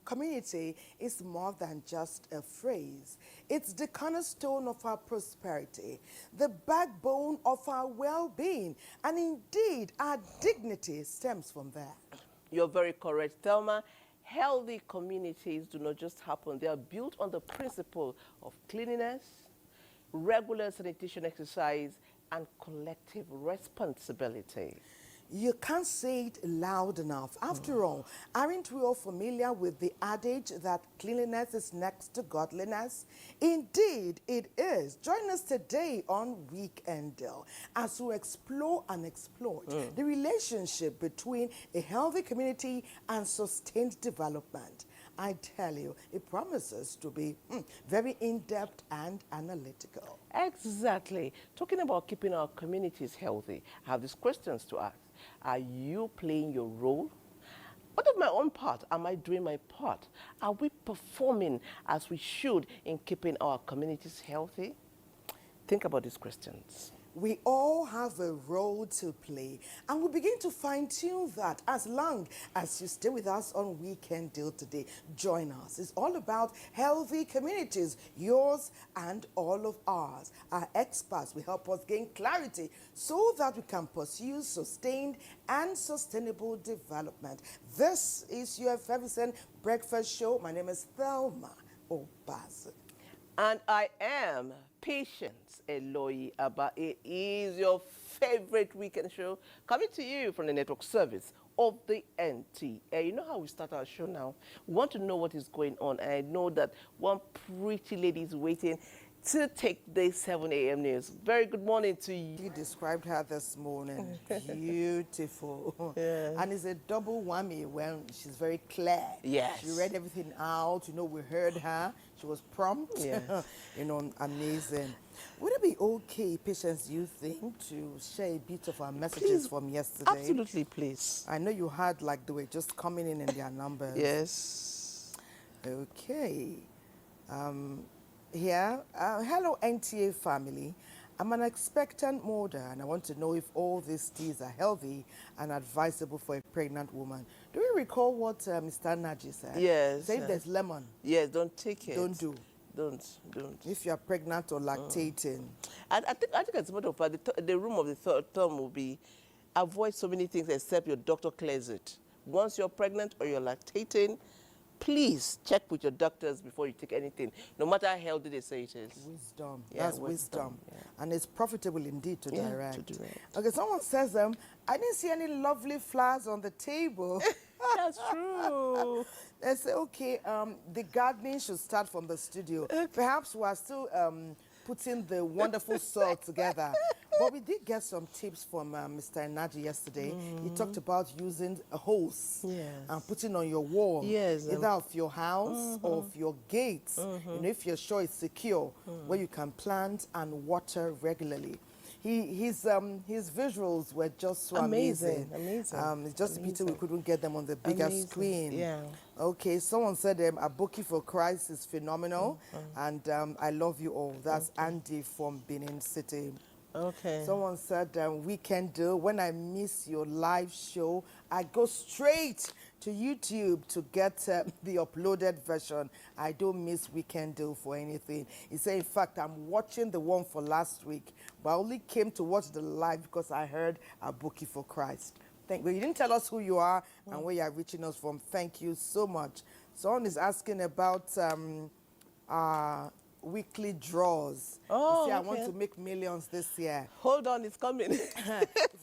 community is more than just a phrase. It's the cornerstone of our prosperity, the backbone of our well-being, and indeed our dignity stems from there. You're very correct, Thelma. Healthy communities do not just happen. They are built on the principle of cleanliness, regular sanitation exercise, and collective responsibility. You can't say it loud enough. After all, aren't we all familiar with the adage that cleanliness is next to godliness? Indeed, it is. Join us today on Weekend Deal as we explore and exploit the relationship between a healthy community and sustained development. I tell you, it promises to be very in-depth and analytical. Exactly. Talking about keeping our communities healthy, I have these questions to ask. Are you playing your role? What of my own part? Am I doing my part? Are we performing as we should in keeping our communities healthy? Think about these questions. We all have a role to play, and we begin to fine-tune that as long as you stay with us on Weekend Deal today. Join us. It's all about healthy communities, yours and all of ours. Our experts will help us gain clarity so that we can pursue sustained and sustainable development. This is your effervescent breakfast show. My name is Thelma Obaz. And I am Patience Eloyi Abba. It is your favorite weekend show coming to you from the network service of the NTA. You know how we start our show now? We want to know what is going on. And I know that one pretty lady is waiting to take the 7 a.m. news. Very good morning to you. You described her this morning. Beautiful. Yeah. And it's a double whammy when she's very clear. Yes. She read everything out. You know, we heard her. She was prompt. Yes. You know, amazing. Would it be okay, Patience, you think, to share a bit of our messages from yesterday? Absolutely, please. I know you had, like, they were just coming in their numbers. Yes. Okay. Here, hello NTA family. I'm an expectant mother and I want to know if all these teas are healthy and advisable for a pregnant woman. Do you recall what Mr. Naji said? Yes. Say if there's lemon. Yes, don't take it. Don't do. Don't. If you're pregnant or lactating. I think as a matter of fact, the room of the third term will be avoid so many things except your doctor clears it. Once you're pregnant or you're lactating, please check with your doctors before you take anything, no matter how healthy they say it is. Wisdom. Yeah, That's wisdom. Yeah. And it's profitable indeed to direct. To direct. Okay, someone says, I didn't see any lovely flowers on the table. That's true. They say, okay, the gardening should start from the studio. Perhaps we are still putting the wonderful soil together. But we did get some tips from Mr. Naji yesterday. He talked about using a hose and putting on your wall, either of your house or of your gates. You know, if you're sure it's secure, where you can plant and water regularly. His visuals were just so amazing. It's just a pity we couldn't get them on the bigger screen. Yeah. Okay, someone said Aboki for Christ is phenomenal, and I love you all. That's Andy from Benin City. Okay. Someone said Weekend Deal. When I miss your live show, I go straight to YouTube to get the uploaded version. I don't miss Weekend Deal for anything. He said, in fact, I'm watching the one for last week, but I only came to watch the live because I heard Aboki for Christ. Thank you. You didn't tell us who you are and where you are reaching us from. Thank you so much. Someone is asking about weekly draws. Oh, you see, I want to make millions this year. Hold on, it's coming. If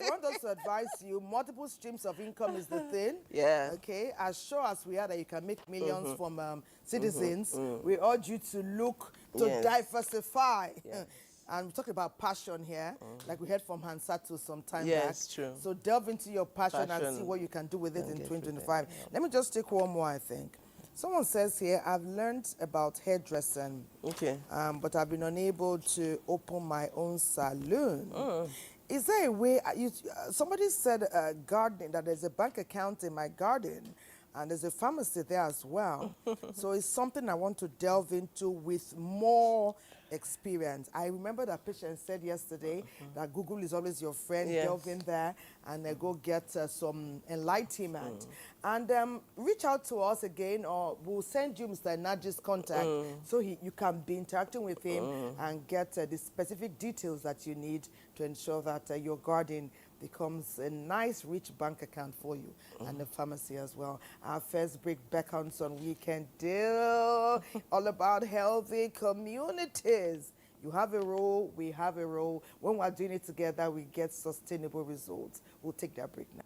you want us to advise you, multiple streams of income is the thing. Yeah. Okay. As sure as we are that you can make millions from citizens, we urge you to look to diversify. Yes. And we talk about passion here, like we heard from Hansatu some time back. Yes, true. So delve into your passion and see what you can do with it in 2025. Let me just take one more, I think. Someone says here, I've learned about hairdressing, but I've been unable to open my own salon. Is there a way, somebody said gardening, that there's a bank account in my garden, and there's a pharmacy there as well. So it's something I want to delve into with more experience. I remember that patient said yesterday that Google is always your friend. Yes. Delve in there and go get some enlightenment. And reach out to us again, or we'll send you Mr. Naji's contact so you can be interacting with him and get the specific details that you need to ensure that your garden becomes a nice, rich bank account for you and the pharmacy as well. Our first break beckons on Weekend Deal, all about healthy communities. You have a role, we have a role. When we're doing it together, we get sustainable results. We'll take that break now.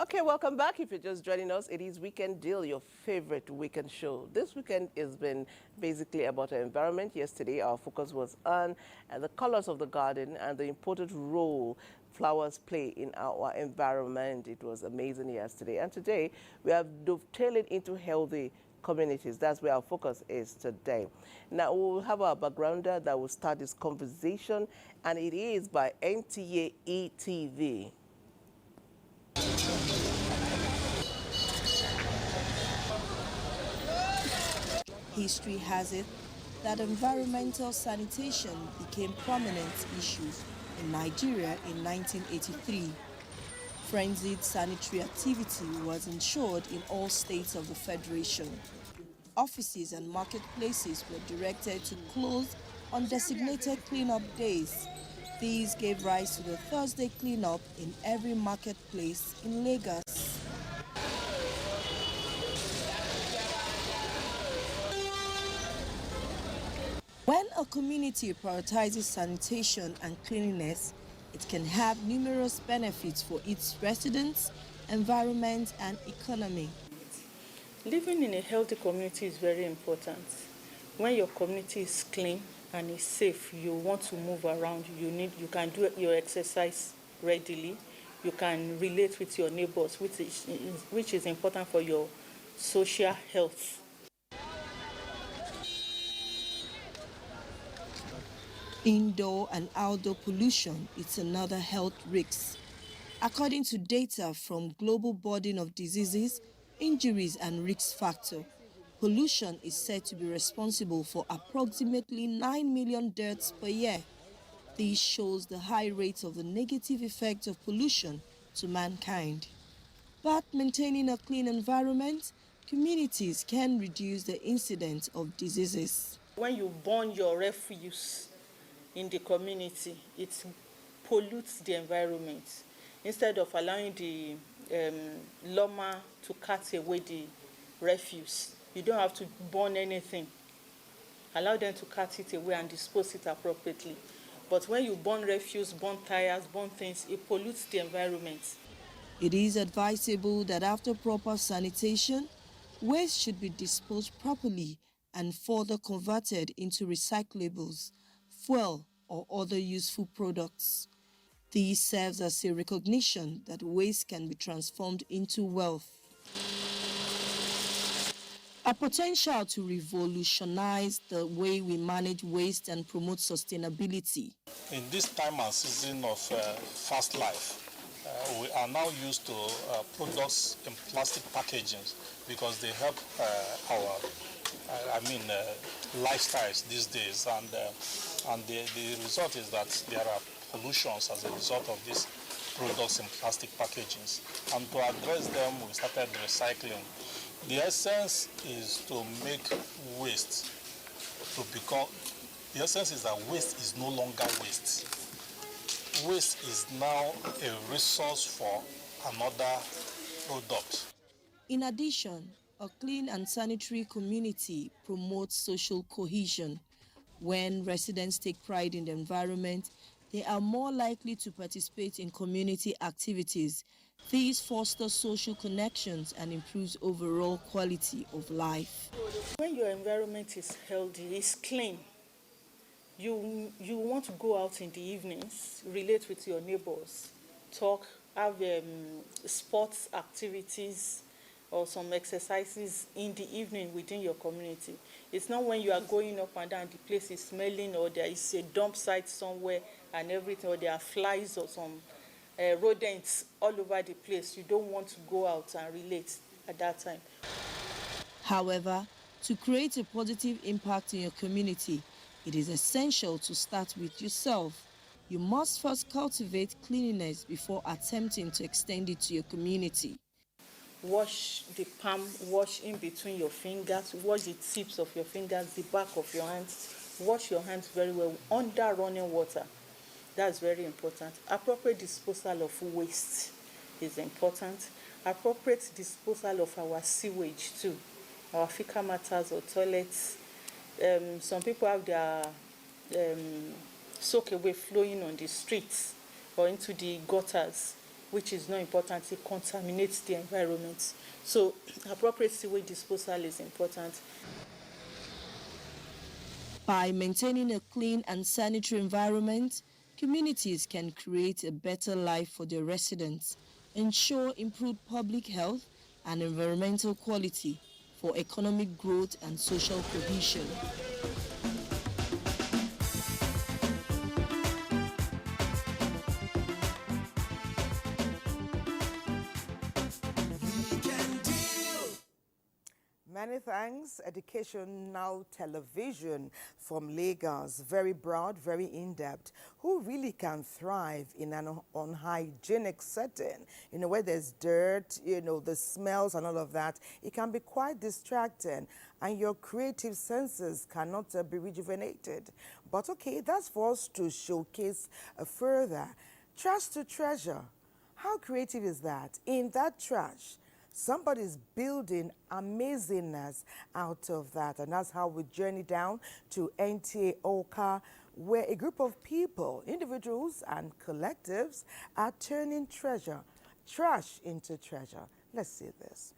Okay, welcome back. If you're just joining us, it is Weekend Deal, your favorite weekend show. This weekend has been basically about our environment. Yesterday, our focus was on the colors of the garden and the important role flowers play in our environment. It was amazing yesterday. And today, we are dovetailing into healthy communities. That's where our focus is today. Now, we'll have our backgrounder that will start this conversation, and it is by NTA ETV. History has it that environmental sanitation became prominent issues in Nigeria in 1983. Frenzied sanitary activity was ensured in all states of the Federation. Offices and marketplaces were directed to close on designated cleanup days. These gave rise to the Thursday cleanup in every marketplace in Lagos. When a community prioritizes sanitation and cleanliness, it can have numerous benefits for its residents, environment, and economy. Living in a healthy community is very important. When your community is clean and is safe, you want to move around. You can do your exercise readily. You can relate with your neighbors, which is important for your social health. Indoor and outdoor pollution is another health risk. According to data from Global Burden of Diseases, Injuries and Risk Factor, pollution is said to be responsible for approximately 9 million deaths per year. This shows the high rates of the negative effects of pollution to mankind. But maintaining a clean environment, communities can reduce the incidence of diseases. When you burn your refuse in the community, it pollutes the environment. Instead of allowing the lawma to cut away the refuse, you don't have to burn anything. Allow them to cut it away and dispose it appropriately. But when you burn refuse, burn tires, burn things, it pollutes the environment. It is advisable that after proper sanitation, waste should be disposed properly and further converted into recyclables, fuel, or other useful products. This serves as a recognition that waste can be transformed into wealth. A potential to revolutionize the way we manage waste and promote sustainability. In this time and season of fast life, we are now used to products in plastic packaging because they help our lifestyles these days, and the result is that there are pollutions as a result of these products in plastic packagings. And to address them, we started recycling. The essence is to make waste to become. The essence is that waste is no longer waste. Waste is now a resource for another product. In addition, a clean and sanitary community promotes social cohesion. When residents take pride in the environment, they are more likely to participate in community activities. These foster social connections and improves overall quality of life. When your environment is healthy, it's clean, you want to go out in the evenings, relate with your neighbors, talk, have sports activities or some exercises in the evening within your community. It's not when you are going up and down, the place is smelling, or there is a dump site somewhere and everything, or there are flies or some rodents all over the place. You don't want to go out and relate. at that time. However, to create a positive impact in your community, it is essential to start with yourself. You must first cultivate cleanliness before attempting to extend it to your community. Wash the palm, wash in between your fingers, wash the tips of your fingers, the back of your hands. Wash your hands very well under running water. That's very important. Appropriate disposal of waste is important. Appropriate disposal of our sewage too, our fecal matters or toilets. Some people have their soak away flowing on the streets or into the gutters, which is not important. It contaminates the environment. So appropriate sewage disposal is important. By maintaining a clean and sanitary environment, communities can create a better life for their residents, ensure improved public health and environmental quality for economic growth and social cohesion. Many thanks. Educational television from Lagos. Very broad, very in-depth. Who really can thrive in an unhygienic setting? You know, where there's dirt, you know, the smells and all of that. It can be quite distracting and your creative senses cannot be rejuvenated. But okay, that's for us to showcase further. Trash to treasure. How creative is that? In that trash, somebody's building amazingness out of that. And that's how we journey down to NTA Oka, where a group of people, individuals and collectives, are turning trash into treasure. Let's see this.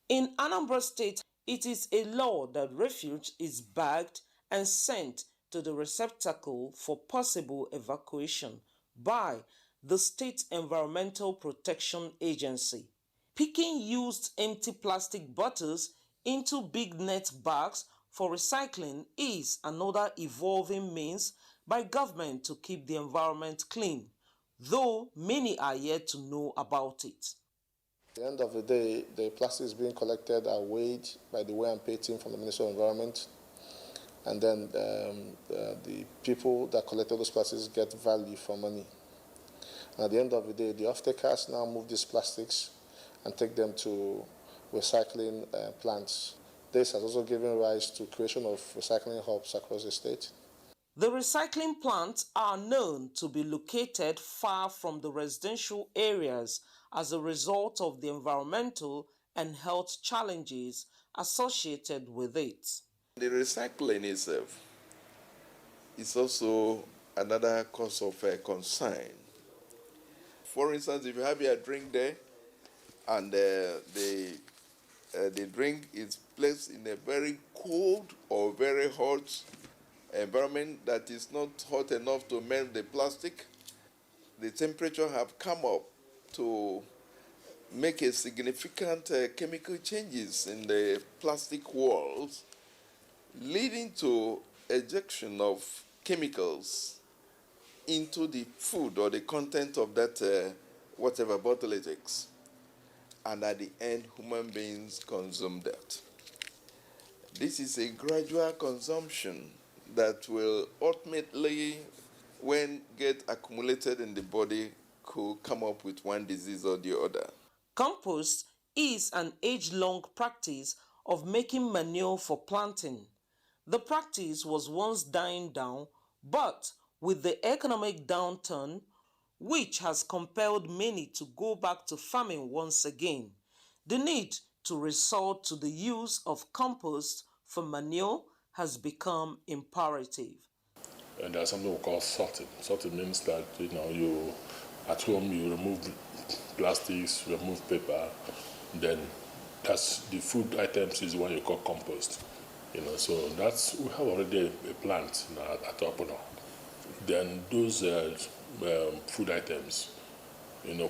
In Anambra State, it is a law that refuse is bagged and sent to the receptacle for possible evacuation by the State Environmental Protection Agency. Picking used empty plastic bottles into big net bags for recycling is another evolving means by government to keep the environment clean, though many are yet to know about it. At the end of the day, the plastics being collected are weighed by the weigh and pay team from the Ministry of Environment, and then the people that collected those plastics get value for money. And at the end of the day, the off-takers now move these plastics and take them to recycling plants. This has also given rise to creation of recycling hubs across the state. The recycling plants are known to be located far from the residential areas as a result of the environmental and health challenges associated with it. The recycling itself is also another cause of concern. For instance, if you have your drink there and the drink is placed in a very cold or very hot environment that is not hot enough to melt the plastic, the temperature have come up to make a significant chemical changes in the plastic walls, leading to ejection of chemicals into the food or the content of that whatever bottle it takes. And at the end, human beings consume that. This is a gradual consumption that will ultimately, when get accumulated in the body, could come up with one disease or the other. Compost is an age-long practice of making manure for planting. The practice was once dying down, but with the economic downturn, which has compelled many to go back to farming once again, the need to resort to the use of compost for manure has become imperative. And there's something we call sorting. Sorting means that you at home you remove plastics, remove paper, then that's the food items is what you call compost. So that's we have already a plant at Opono. Then those food items,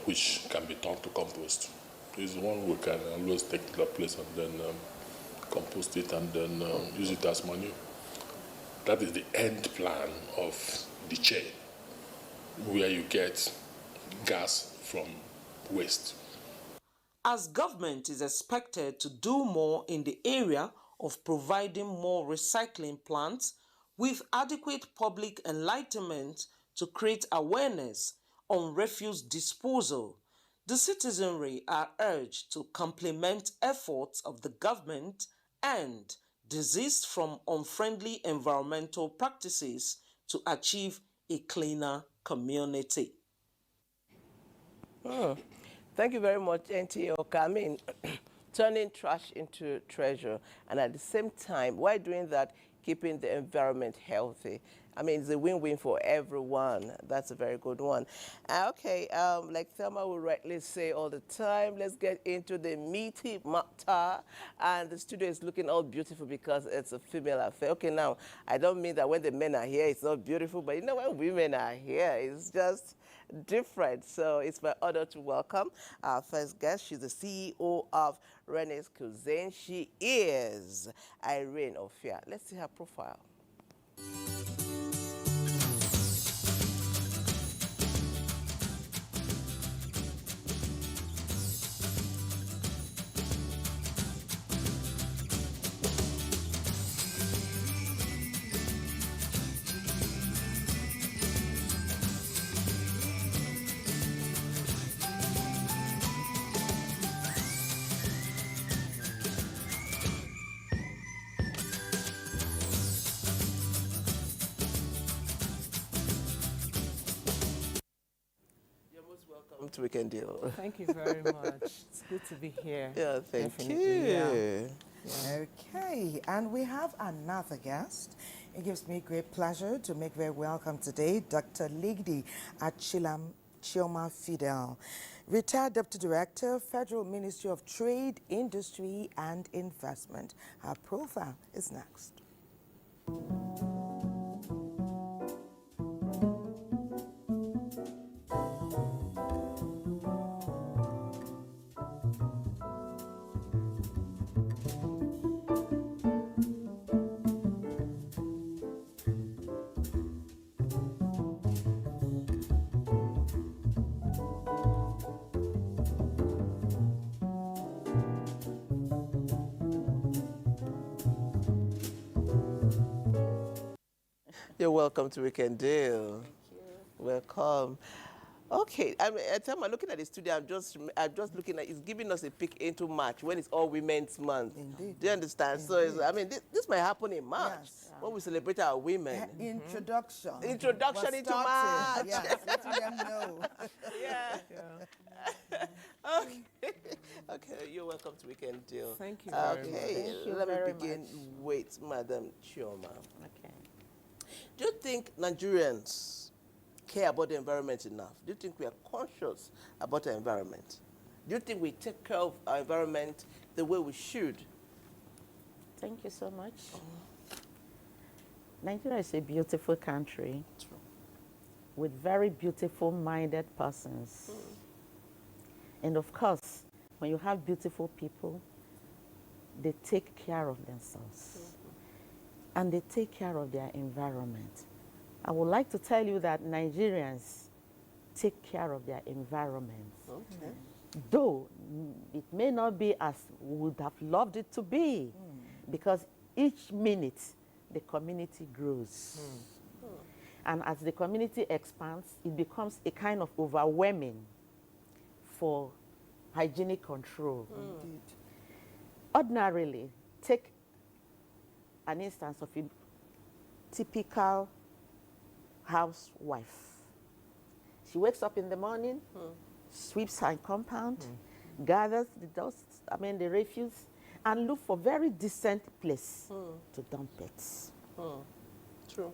which can be turned to compost, is one we can always take to the place and then compost it and then use it as manure. That is the end plan of the chain, where you get gas from waste. As government is expected to do more in the area of providing more recycling plants with adequate public enlightenment to create awareness on refuse disposal, the citizenry are urged to complement efforts of the government and desist from unfriendly environmental practices to achieve a cleaner community. Thank you very much, NTA Oka. I mean, turning trash into treasure, and at the same time, while doing that, keeping the environment healthy. I mean, it's a win-win for everyone. That's a very good one. Okay, like Thelma will rightly say all the time, let's get into the meaty matter. And the studio is looking all beautiful because it's a female affair. Okay, now, I don't mean that when the men are here, it's not beautiful, but you know, when women are here, it's just different. So it's my honor to welcome our first guest. She's the CEO of Rene's Cuisine. She is Irene Ofia. Let's see her profile. Welcome to Weekend Deal. Thank you very much. It's good to be here. Yeah, thank Definitely, you. yeah. Okay, and we have another guest. It gives me great pleasure to make very welcome today Dr. Ligdi Achilam Chioma Fidel, retired Deputy Director, Federal Ministry of Trade, Industry and Investment. Her profile is next. You're welcome to Weekend Deal. Thank you. Welcome. Okay, I mean, at the time I'm looking at the studio, I'm just looking at, it's giving us a peek into March when it's all Women's Month. Indeed. Do you understand? Indeed. So, I mean, this might happen in March Yes. when we celebrate our women. Introduction. Introduction We're into starting. March. Yes, letting them know. Yeah. Okay. Okay, you're welcome to Weekend Deal. Thank you very much. Okay, Thank you let me very begin with Madam Chioma. Okay. Do you think Nigerians care about the environment enough? Do you think we are conscious about the environment? Do you think we take care of our environment the way we should? Thank you so much. Nigeria is a beautiful country with very beautiful minded persons. And of course, when you have beautiful people, they take care of themselves. And they take care of their environment. I would like to tell you that Nigerians take care of their environment. Okay. Though it may not be as we would have loved it to be, because each minute the community grows. And as the community expands, it becomes a kind of overwhelming for hygienic control. Indeed. Ordinarily, take an instance of a typical housewife. She wakes up in the morning, sweeps her compound, gathers the dust, the refuse, and look for very decent place to dump it. True.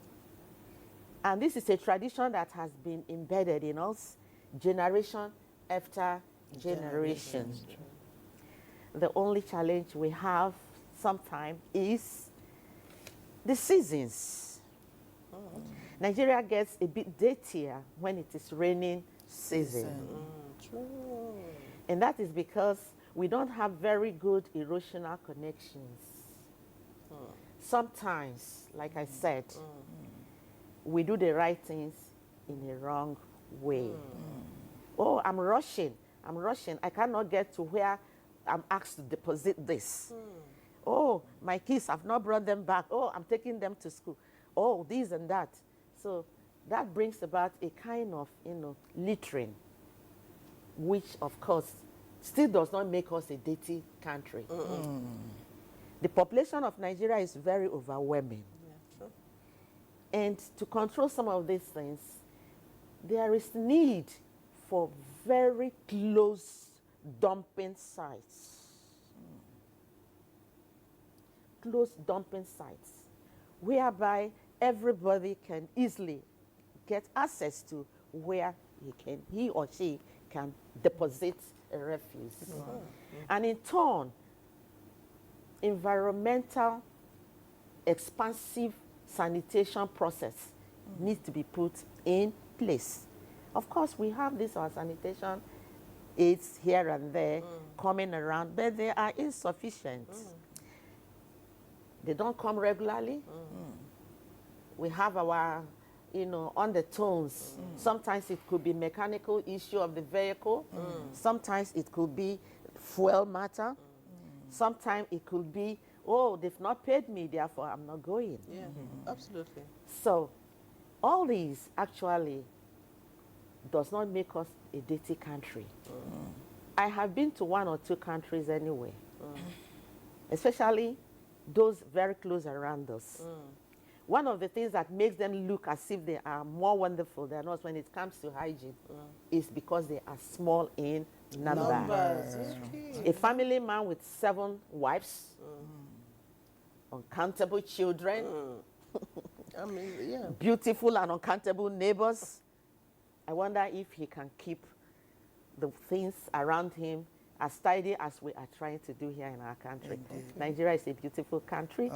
And this is a tradition that has been embedded in us generation after generation. The only challenge we have sometimes is the seasons. Nigeria gets a bit dirtier when it is raining season. And that is because we don't have very good erosional connections. Sometimes, like I said, we do the right things in a wrong way. Oh, I'm rushing. I'm rushing. I cannot get to where I'm asked to deposit this. Oh, my kids, I've not brought them back. Oh, I'm taking them to school. Oh, this and that. So that brings about a kind of, littering, which, of course, still does not make us a dirty country. The population of Nigeria is very overwhelming. And to control some of these things, there is need for very close dumping sites. Close dumping sites, whereby everybody can easily get access to where he or she can deposit a refuse. And in turn, environmental expansive sanitation process needs to be put in place. Of course, we have this our sanitation aids here and there coming around, but they are insufficient. They don't come regularly. We have our, undertones. Sometimes it could be mechanical issue of the vehicle. Sometimes it could be fuel matter. Sometimes it could be, oh, they've not paid me, therefore I'm not going. Yeah, absolutely. So all these actually does not make us a dirty country. I have been to 1 or 2 countries anyway, especially those very close around us. One of the things that makes them look as if they are more wonderful than us when it comes to hygiene is because they are small in number. A family man with 7 wives, uncountable children, I mean, yeah. beautiful and uncountable neighbors. I wonder if he can keep the things around him as tidy as we are trying to do here in our country. Nigeria is a beautiful country,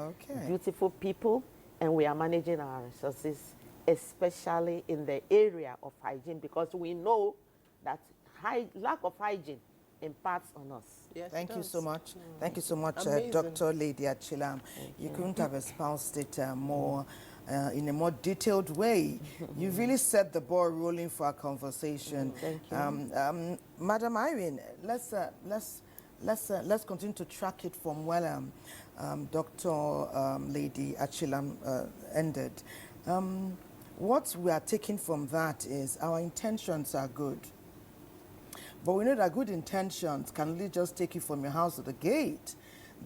beautiful people, and we are managing our resources, especially in the area of hygiene, because we know that lack of hygiene imparts on us. Yes, Thank you so much. Thank you so much, Amazing. Dr. Lady Achilam. You couldn't have espoused it more in a more detailed way. You really set the ball rolling for our conversation. Thank you. Madam Irene, let's continue to track it from where Dr. Lady Achilam ended. What we are taking from that is our intentions are good. But we know that good intentions can only just take you from your house to the gate.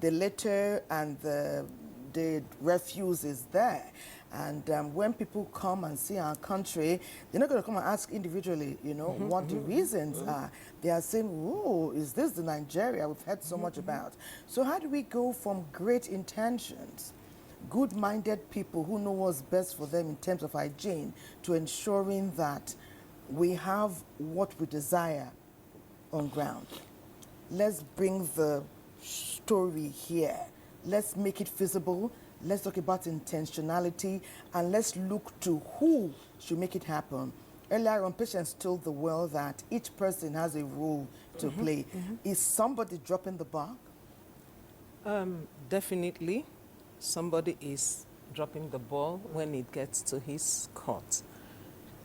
The litter and the refuse is there. And when people come and see our country, they're not going to come and ask individually, what the reasons are. They are saying, oh, is this the Nigeria we've heard so much about? So how do we go from great intentions, good-minded people who know what's best for them in terms of hygiene, to ensuring that we have what we desire on ground? Let's bring the story here. Let's make it visible. Let's talk about intentionality, and let's look to who should make it happen. Earlier on, Patience told the world that each person has a role to play. Is somebody dropping the ball? Definitely, somebody is dropping the ball when it gets to his court.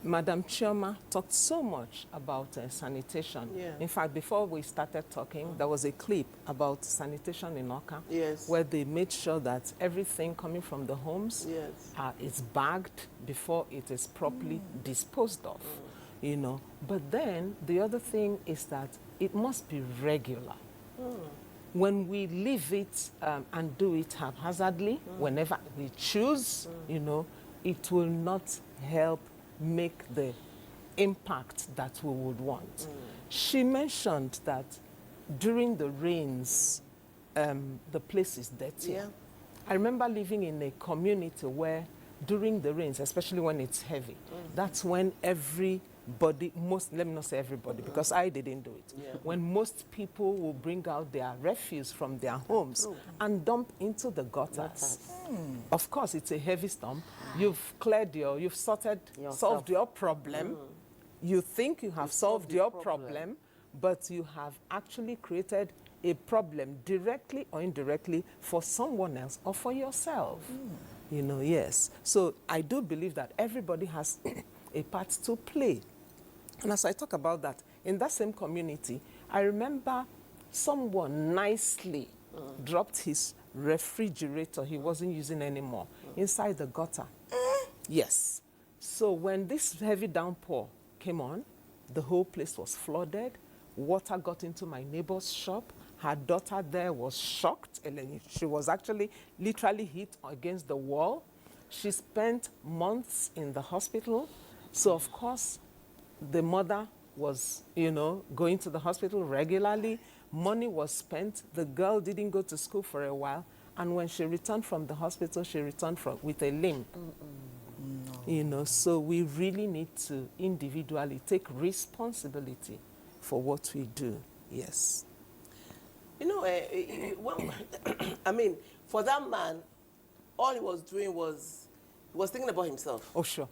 Madam Chioma talked so much about sanitation. Yeah. In fact, before we started talking, there was a clip about sanitation in Oka, Yes. where they made sure that everything coming from the homes is bagged before it is properly disposed of. But then the other thing is that it must be regular. When we leave it and do it haphazardly, whenever we choose, it will not help make the impact that we would want. She mentioned that during the rains, the place is dirty. Yeah. I remember living in a community where during the rains, especially when it's heavy, that's when everybody, let me not say everybody, because I didn't do it. Yeah. When most people will bring out their refuse from their homes and dump into the gutters. Of course, it's a heavy storm. You've cleared you've solved your problem. You think you have solved your problem, but you have actually created a problem directly or indirectly for someone else or for yourself. Yes. So I do believe that everybody has a part to play. And as I talk about that, in that same community, I remember someone nicely dropped his refrigerator he wasn't using anymore inside the gutter. Yes. So when this heavy downpour came on, the whole place was flooded. Water got into my neighbor's shop. Her daughter there was shocked. And she was actually literally hit against the wall. She spent months in the hospital. So of course, the mother was, going to the hospital regularly. Money was spent. The girl didn't go to school for a while. And when she returned from the hospital, she returned with a limp. So we really need to individually take responsibility for what we do. Yes. I mean, for that man, all he was doing was thinking about himself. Oh, sure.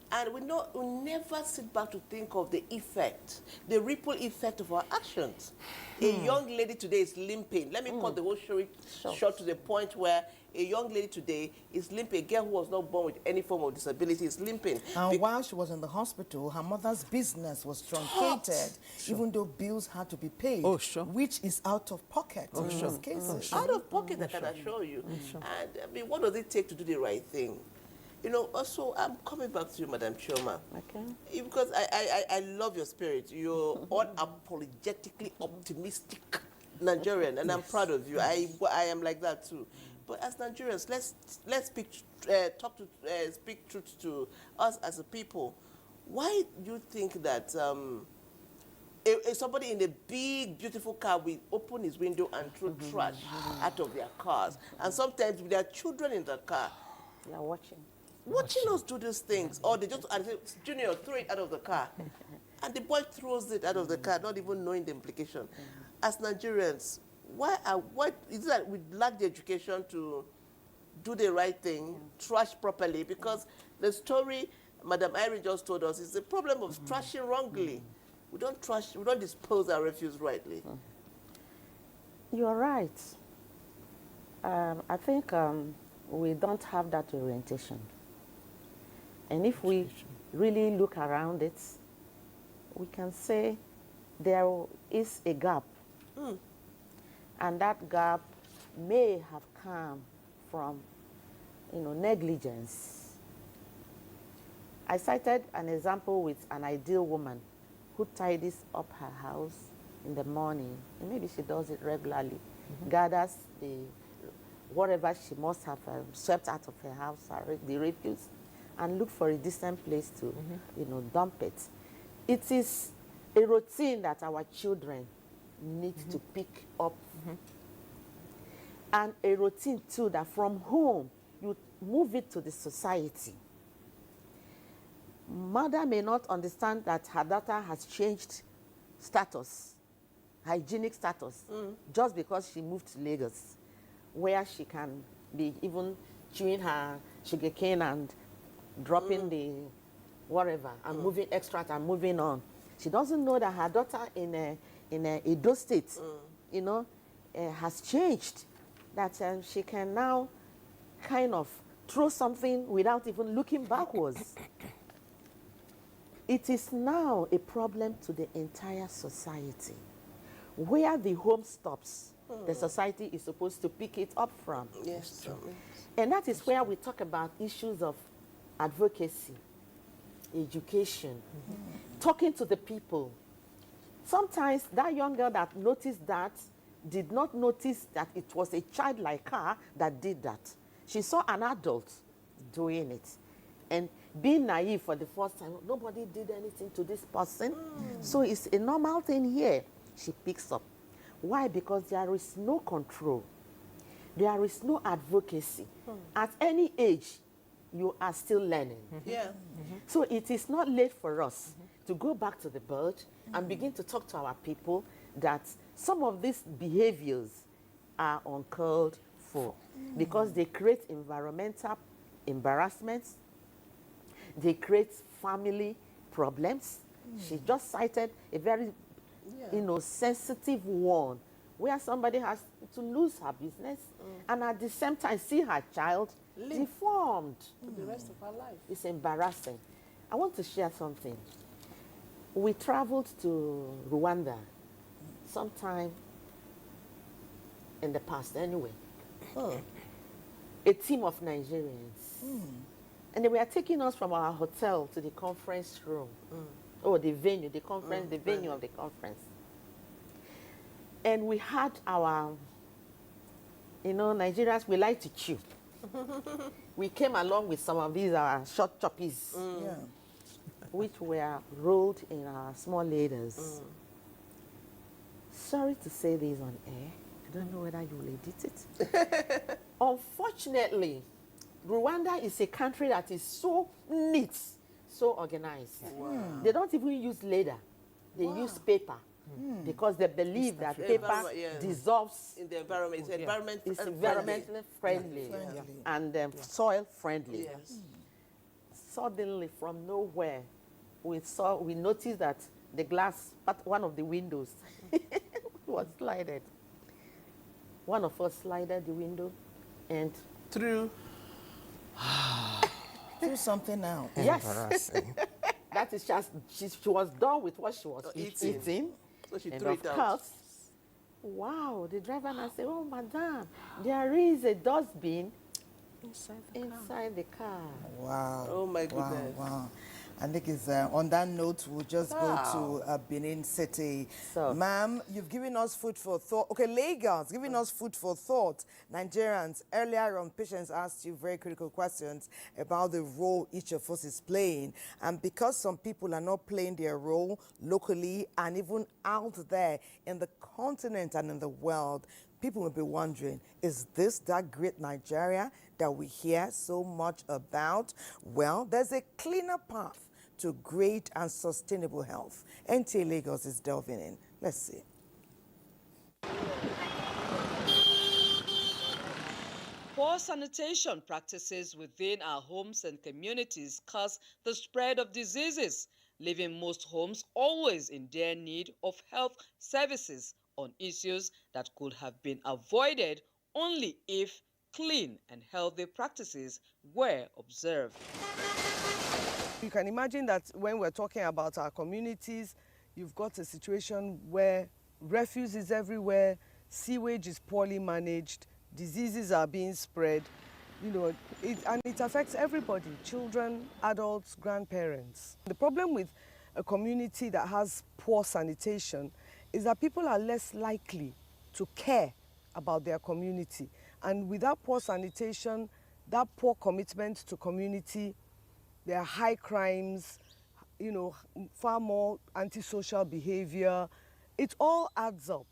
And we never sit back to think of the effect, the ripple effect of our actions. A young lady today is limping. Let me cut the whole story short to the point where a young lady today is limping. A girl who was not born with any form of disability is limping. And while she was in the hospital, her mother's business was truncated, even though bills had to be paid, which is out of pocket in those cases. Out of pocket, I can assure you. And I mean, what does it take to do the right thing? Also, I'm coming back to you, Madam Chioma. Okay. Because I love your spirit. You're unapologetically optimistic Nigerian, and I'm proud of you. I am like that too. But as Nigerians, let's speak truth to us as a people. Why do you think that somebody in a big, beautiful car will open his window and throw trash out of their cars, and sometimes with their children in the car? They are watching us do these things, or they just say, Junior, throw it out of the car, and the boy throws it out of the car, not even knowing the implication. As Nigerians, why is it that we lack the education to do the right thing, trash properly? Because the story Madam Irene just told us is the problem of trashing wrongly. We don't dispose our refuse rightly. You're right. I think we don't have that orientation. And if we really look around it, we can say there is a gap. And that gap may have come from, negligence. I cited an example with an ideal woman who tidies up her house in the morning, and maybe she does it regularly, gathers whatever she must have swept out of her house, the refuse, and look for a decent place to, dump it. It is a routine that our children need to pick up. And a routine, too, that from home, you move it to the society. Mother may not understand that her daughter has changed status, hygienic status, just because she moved to Lagos, where she can be even chewing her sugarcane and dropping the whatever and moving extract and moving on. She doesn't know that her daughter in Edo State, has changed, that she can now kind of throw something without even looking backwards. It is now a problem to the entire society. Where the home stops, the society is supposed to pick it up from. Yes. And that is where we talk about issues of advocacy, education, talking to the people. Sometimes that young girl that noticed that did not notice that it was a child like her that did that. She saw an adult doing it. And being naive for the first time, nobody did anything to this person. So it's a normal thing here. She picks up. Why? Because there is no control. There is no advocacy. At any age, you are still learning. So it is not late for us to go back to the bird and begin to talk to our people that some of these behaviors are uncalled for because they create environmental embarrassments, they create family problems. She just cited a very sensitive one where somebody has to lose her business and at the same time see her child deformed for the rest of her life. It's embarrassing. I want to share something. We traveled to Rwanda sometime in the past anyway. A team of Nigerians. And they were taking us from our hotel to the conference room. Oh, the venue, the conference, the venue of the conference. And we had our, you know, Nigerians, we like to chew. We came along with some of these short choppies, which were rolled in our small ladles. Sorry to say this on air. I don't know whether you will edit it. Unfortunately, Rwanda is a country that is so neat, so organized. They don't even use leather. They use paper because they believe that paper dissolves in the environment. It's environmentally friendly and soil friendly. Suddenly, from nowhere, we noticed that the glass, one of the windows, was slided. One of us slided the window and through something out. Yes. That is just, she was done with what she was eating. So she and threw of it out. course, wow, the driver now said, oh, madam, there is a dustbin inside the car. Wow. Oh, my goodness. Wow. I think it's on that note, we'll just go to Benin City. So, ma'am, you've given us food for thought. Okay, Lagos, giving us food for thought. Nigerians, earlier on, Patience asked you very critical questions about the role each of us is playing. And because some people are not playing their role locally and even out there in the continent and in the world, people will be wondering, is this that great Nigeria that we hear so much about? Well, there's a cleaner path to great and sustainable health. NTA Lagos is delving in. Let's see. Poor sanitation practices within our homes and communities cause the spread of diseases, leaving most homes always in dire need of health services on issues that could have been avoided only if clean and healthy practices were observed. You can imagine that when we're talking about our communities, you've got a situation where refuse is everywhere, sewage is poorly managed, diseases are being spread, you know, and it affects everybody, children, adults, grandparents. The problem with a community that has poor sanitation is that people are less likely to care about their community. And without poor sanitation, that poor commitment to community, there are high crimes, you know, far more antisocial behavior. It all adds up.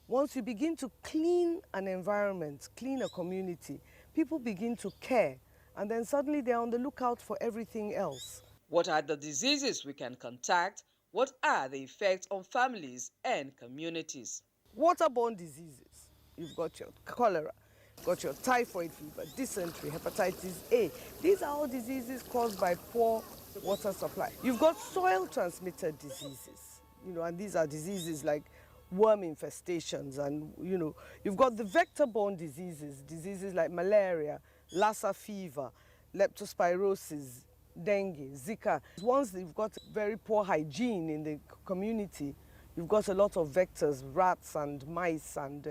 Once you begin to clean an environment, clean a community, people begin to care, and then suddenly they're on the lookout for everything else. What are the diseases we can contact? What are the effects on families and communities? Waterborne diseases. You've got your cholera, got your typhoid fever, dysentery, hepatitis A. These are all diseases caused by poor water supply. You've got soil-transmitted diseases, you know, and these are diseases like worm infestations, and, you know, you've got the vector-borne diseases like malaria, Lassa fever, leptospirosis, dengue, Zika. Once you've got very poor hygiene in the community, you've got a lot of vectors, rats and mice and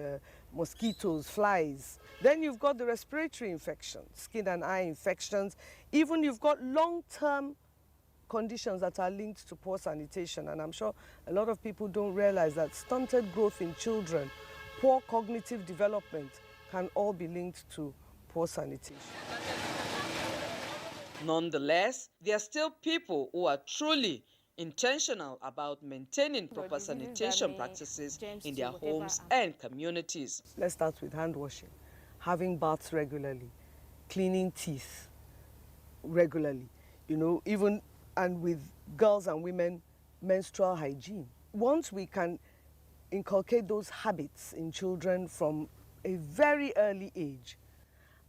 mosquitoes, flies. Then you've got the respiratory infections, skin and eye infections. Even you've got long-term conditions that are linked to poor sanitation. And I'm sure a lot of people don't realize that stunted growth in children, poor cognitive development can all be linked to poor sanitation. Nonetheless, there are still people who are truly intentional about maintaining proper sanitation practices in their homes and communities. Let's start with hand washing, having baths regularly, cleaning teeth regularly, you know, even and with girls and women, menstrual hygiene. Once we can inculcate those habits in children from a very early age,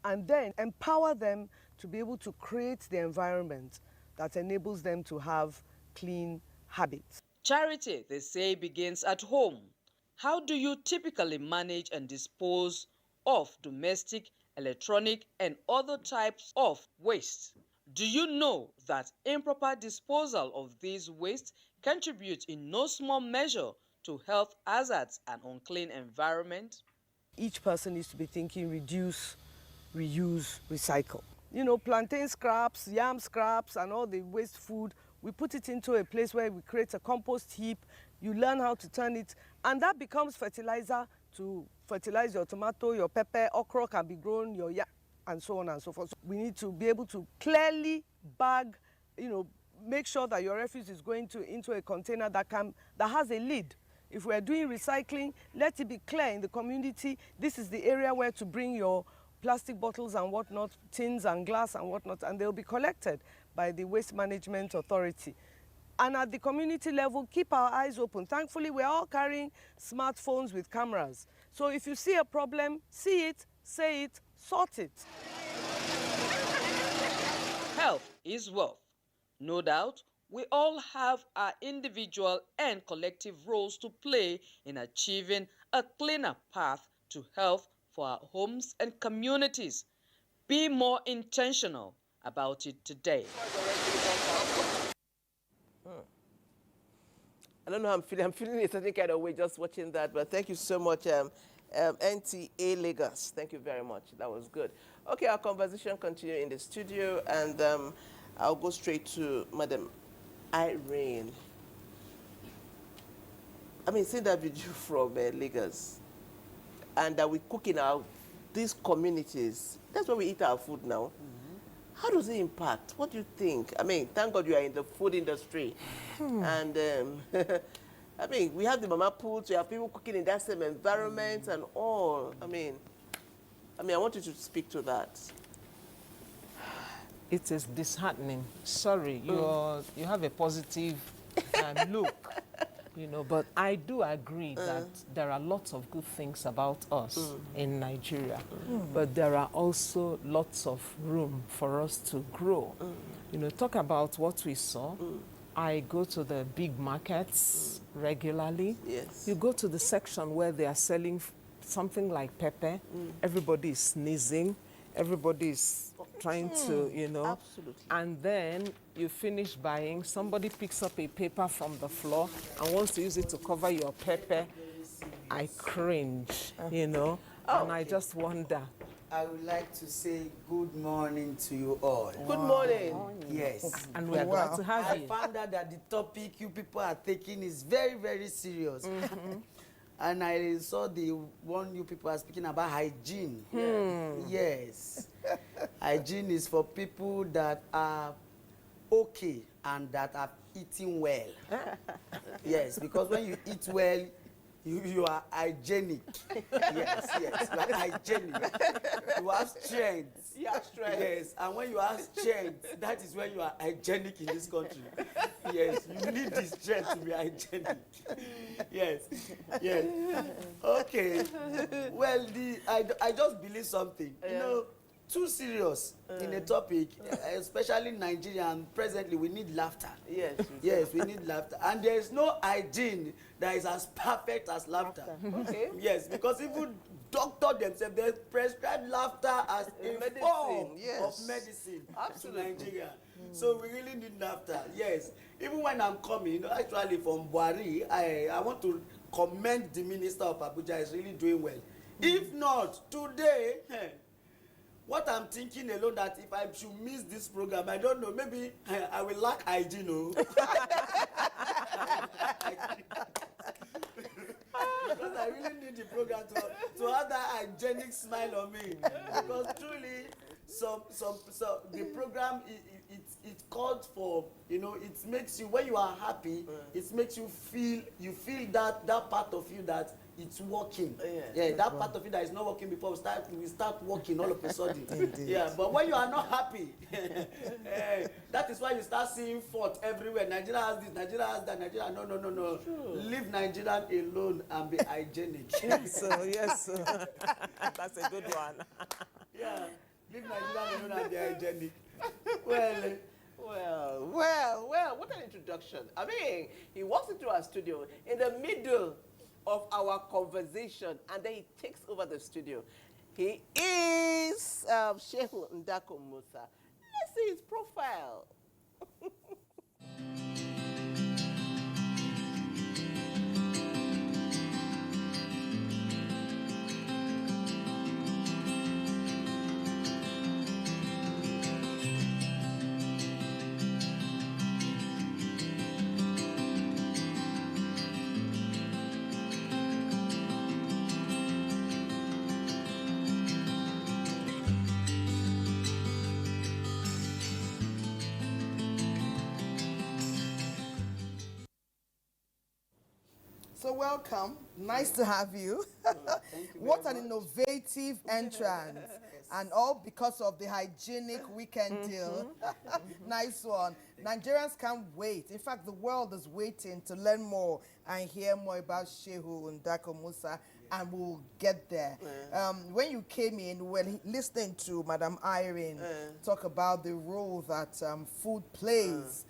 and then empower them to be able to create the environment that enables them to have clean habits. Charity, they say, begins at home. How do you typically manage and dispose of domestic, electronic, and other types of waste? Do you know that improper disposal of these waste contribute in no small measure to health hazards and unclean environment? Each person needs to be thinking reduce, reuse, recycle. You know, plantain scraps, yam scraps, and all the waste food, we put it into a place where we create a compost heap. You learn how to turn it, and that becomes fertilizer to fertilize your tomato, your pepper, okra can be grown, your yam, and so on and so forth. So we need to be able to clearly bag, make sure that your refuse is going into a container that has a lid. If we're doing recycling, let it be clear in the community, this is the area where to bring your plastic bottles and whatnot, tins and glass and whatnot, and they'll be collected by the Waste Management Authority. And at the community level, keep our eyes open. Thankfully, we're all carrying smartphones with cameras. So if you see a problem, see it, say it, sort it. Health is wealth. No doubt, we all have our individual and collective roles to play in achieving a cleaner path to health for our homes and communities. Be more intentional about it today. I don't know how I'm feeling. I'm feeling a certain kind of way just watching that, but thank you so much, NTA Lagos. Thank you very much. That was good. Okay, our conversation continues in the studio, and I'll go straight to Madam Irene. I mean, seeing that video from Lagos, and that we cook in these communities, that's where we eat our food now. How does it impact? What do you think? I mean, thank God you are in the food industry. And I mean, we have the mama pools, we have people cooking in that same environment and all. I mean, I want you to speak to that. It is disheartening. Sorry, you have a positive look, but I do agree that there are lots of good things about us in Nigeria, but there are also lots of room for us to grow. Talk about what we saw. I go to the big markets regularly. Yes. You go to the section where they are selling something like pepper. Everybody is sneezing. Everybody is trying to, Absolutely. And then you finish buying, somebody picks up a paper from the floor and wants to use it to cover your pepper. I cringe, and I just wonder. I would like to say good morning to you all. Good morning. Yes. And we are glad to have you. I found out that the topic you people are taking is very, very serious. And I saw the one you people are speaking about hygiene. Yes. Hygiene is for people that are okay and that are eating well. Yes, because when you eat well, you are hygienic. Yes, like hygienic. You have strength. You have strength. Yes, and when you have strength, that is when you are hygienic in this country. Yes, you need the strength to be hygienic. Yes. Okay. Well, I just believe something. Too serious in a topic, especially Nigerian. Presently, we need laughter. Yes, we need laughter. And there is no hygiene that is as perfect as laughter. Okay. Yes, because even doctors themselves, they prescribe laughter as a form of medicine to Nigeria. So we really need laughter. Yes. Even when I'm coming, actually from Buhari, I want to commend the Minister of Abuja. Is really doing well. If not, today, what I'm thinking alone, that if I should miss this program, I don't know, maybe I will lack hygiene. Because I really need the program to have that hygienic smile on me. Because truly, the program, it called for, it makes you, when you are happy, it makes you feel that part of you that it's working. That part of you that is not working before we start working all of a sudden. But when you are not happy, that is why you start seeing fault everywhere. Nigeria has this, Nigeria has that, Nigeria. No. Sure. Leave Nigeria alone and be hygienic. Yes, that's a good one. Leave Nigeria alone and be hygienic. Well, what an introduction. I mean, he walks into our studio in the middle of our conversation, and then he takes over the studio. He is Shehu Ndako Musa. Let's see his profile. welcome. Nice to have you. Thank you What very an much. innovative entrance. And all because of the hygienic weekend deal. Nice one. Nigerians can't wait. In fact, the world is waiting to learn more and hear more about Shehu and Dako Musa, and we'll get there. When you came in, we were listening to Madam Irene talk about the role that food plays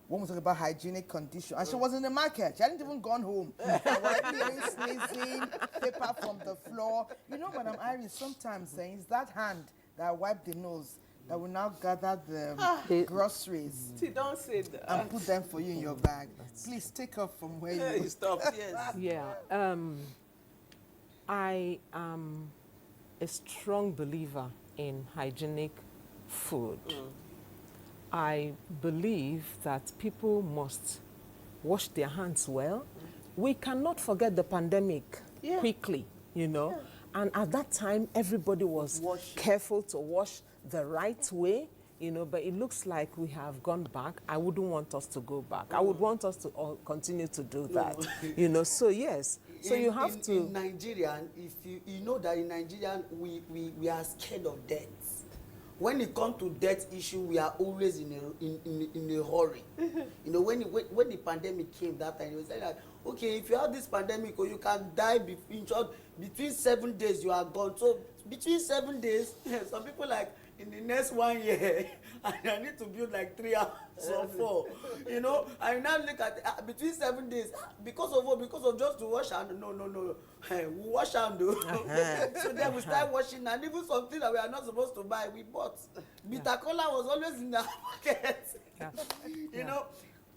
when we talk about hygienic condition. And she was in the market. She hadn't even gone home. Sneezing, paper from the floor. You know, Madam Irene, sometimes saying it's that hand that wipe the nose that will now gather the groceries. See, don't say that. And put them for you in your bag. Please take off from where you stopped. Yes. Yeah. I am a strong believer in hygienic food. I believe that people must wash their hands well. We cannot forget the pandemic quickly, you know. And at that time, everybody was careful to wash the right way, you know, but it looks like we have gone back. I wouldn't want us to go back. I would want us to all continue to do that, you know. So, yes. So you have to... In Nigerian, if you know that in Nigerian, we are scared of death. When it comes to death issue, we are always in a hurry. You know, when the pandemic came that time, we said that, okay, if you have this pandemic, or you can die between 7 days, you are gone. So between 7 days, some people like, in the next 1 year, I need to build like 3 hours or 4. You know, I now look at between 7 days because of just to wash hand. No. We wash hand. So then we start washing, and even something that we are not supposed to buy, we bought. Bitter cola was always in the market. You know,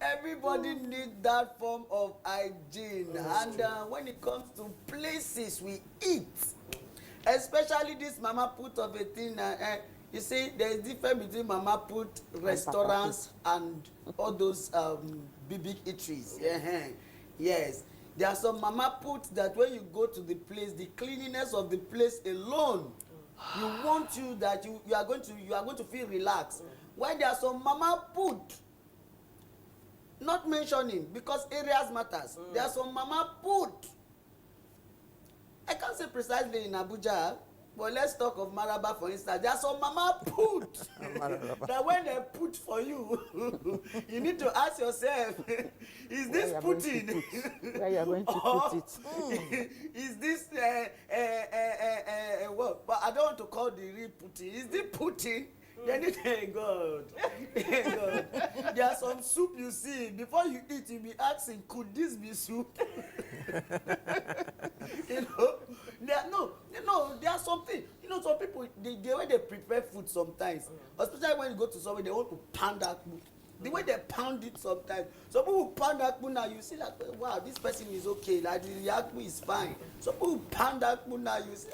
everybody needs that form of hygiene. And when it comes to places we eat, especially this mama put of a thing. You see, there is difference between mama put restaurants and all those big eateries. Yes, there are some mama put that when you go to the place, the cleanliness of the place alone, you want you that you are going to feel relaxed. While there are some mama put, not mentioning because areas matters. There are some mama put. I can't say precisely in Abuja. But let's talk of Maraba, for instance. There's some mama put that when they put for you, you need to ask yourself, is this putting? Where you are going to put it? Is this, well, but I don't want to call the real putting. Is this putting? Then it ain't God. God. There's some soup you see, before you eat, you'll be asking, could this be soup? You know? There are something. You know, some people, the way they prepare food sometimes, especially when you go to somewhere, they want to pound that food. The way they pound it sometimes. Some people pound that food now, you see that, wow, this person is okay, like the yakpu is fine. Some people pound that food now, you see,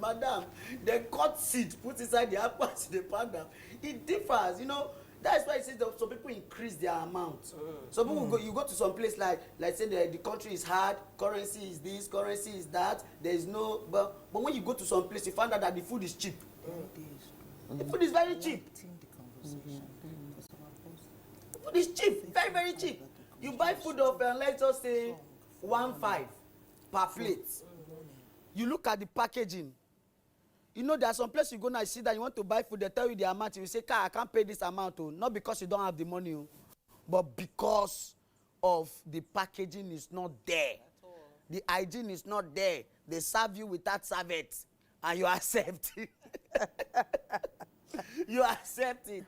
madam, they cut seed, put inside the yakpu, they pound them. It differs, you know. That's why it says that some people increase their amount. Some people you go to some place like say the country is hard, currency is this, currency is that. There is no, but when you go to some place, you find out that the food is cheap. The food is very cheap. The food is cheap, very, very cheap. You buy food of, let's just say, 1.5 per plate. You look at the packaging. You know, there are some places you go now, you see that you want to buy food, they tell you the amount, you say, I can't pay this amount, not because you don't have the money, but because of the packaging is not there. The hygiene is not there. They serve you without serviette, and you accept it. You accept it.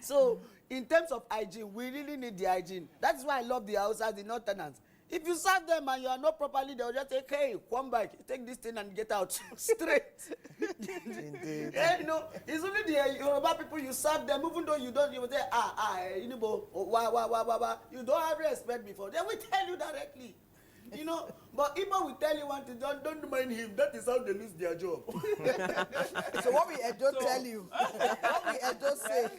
So, in terms of hygiene, we really need the hygiene. That's why I love the houses, the Northerners. If you serve them and you are not properly, they'll just say, hey, come back, take this thing and get out straight. Indeed. Yeah, you know, it's only the Yoruba people you serve them, even though you don't, you will say, you know, wah. You don't have respect before. They will tell you directly. You know, but Igbo will tell you one thing, don't mind him. That is how they lose their job. So what will Edo tell you? What will Edo say?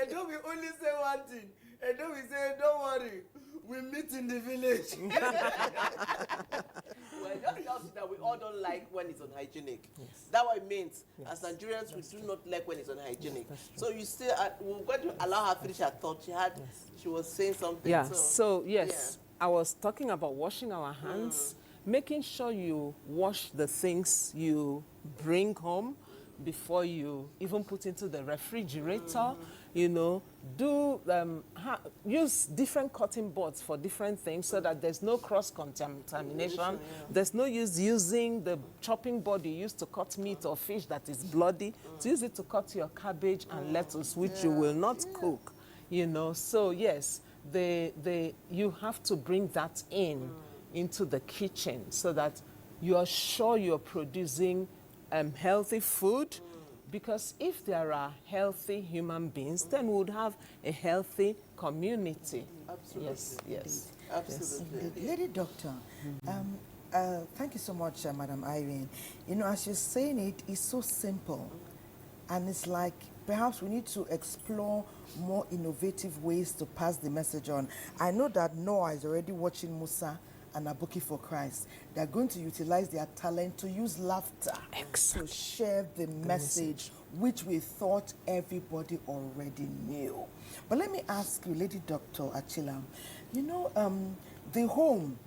Edo will only say one thing. Edo will say, don't worry. We meet in the village. Well, just tells you that we all don't like when it's unhygienic. Yes. That's what it means. Yes. As Nigerians, we do not like when it's unhygienic. So you still, we're going to allow her finish her thought. She was saying something. Yeah. So yes, I was talking about washing our hands, making sure you wash the things you bring home before you even put into the refrigerator. You know, use different cutting boards for different things so that there's no cross-contamination. There's no use using the chopping board you use to cut meat or fish that is bloody, to use it to cut your cabbage and lettuce, which you will not cook. You know, so yes, you have to bring that into the kitchen so that you are sure you're producing healthy food. Because if there are healthy human beings, then we would have a healthy community. Absolutely. Yes, yes. Absolutely. Yes. Lady Doctor, thank you so much, Madam Irene. You know, as you're saying it, it's so simple. And it's like perhaps we need to explore more innovative ways to pass the message on. I know that Noah is already watching Musa and Abuki for Christ. They're going to utilize their talent to use laughter to share the message which we thought everybody already knew. But let me ask you, Lady Dr. Achila, you know, the home,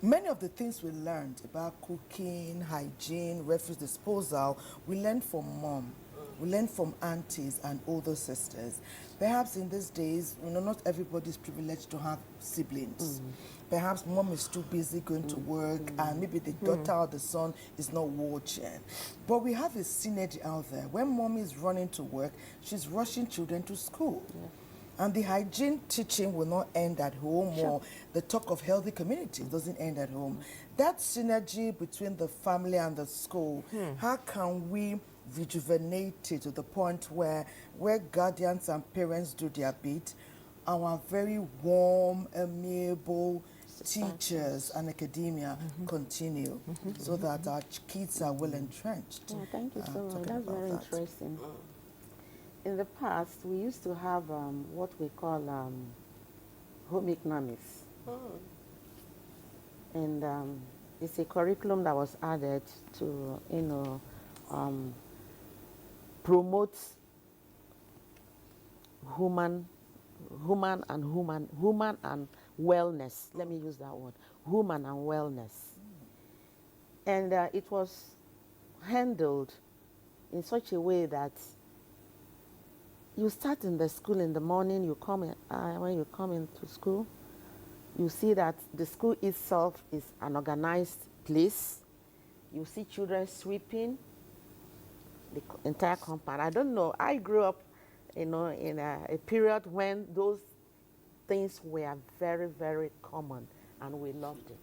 many of the things we learned about cooking, hygiene, refuse disposal, we learned from mom. We learn from aunties and older sisters. Perhaps in these days, you know, not everybody is privileged to have siblings. Perhaps mom is too busy going to work and maybe the daughter or the son is not watching. But we have a synergy out there. When mom is running to work, she's rushing children to school. And the hygiene teaching will not end at home, or the talk of healthy communities doesn't end at home. That synergy between the family and the school, how can we rejuvenate it to the point where guardians and parents do their bit, our very warm, amiable teachers and academia continue so that our kids are well entrenched? Yeah, thank you so much. That's very interesting. In the past, we used to have what we call home economics. And it's a curriculum that was added to, you know, promote human and wellness. Let me use that word, human and wellness. And it was handled in such a way that you start in the school in the morning, you come in, when you come into school, you see that the school itself is an organized place. You see children sweeping the entire compound. I don't know, I grew up, you know, in a period when those things were very, very common and we loved it.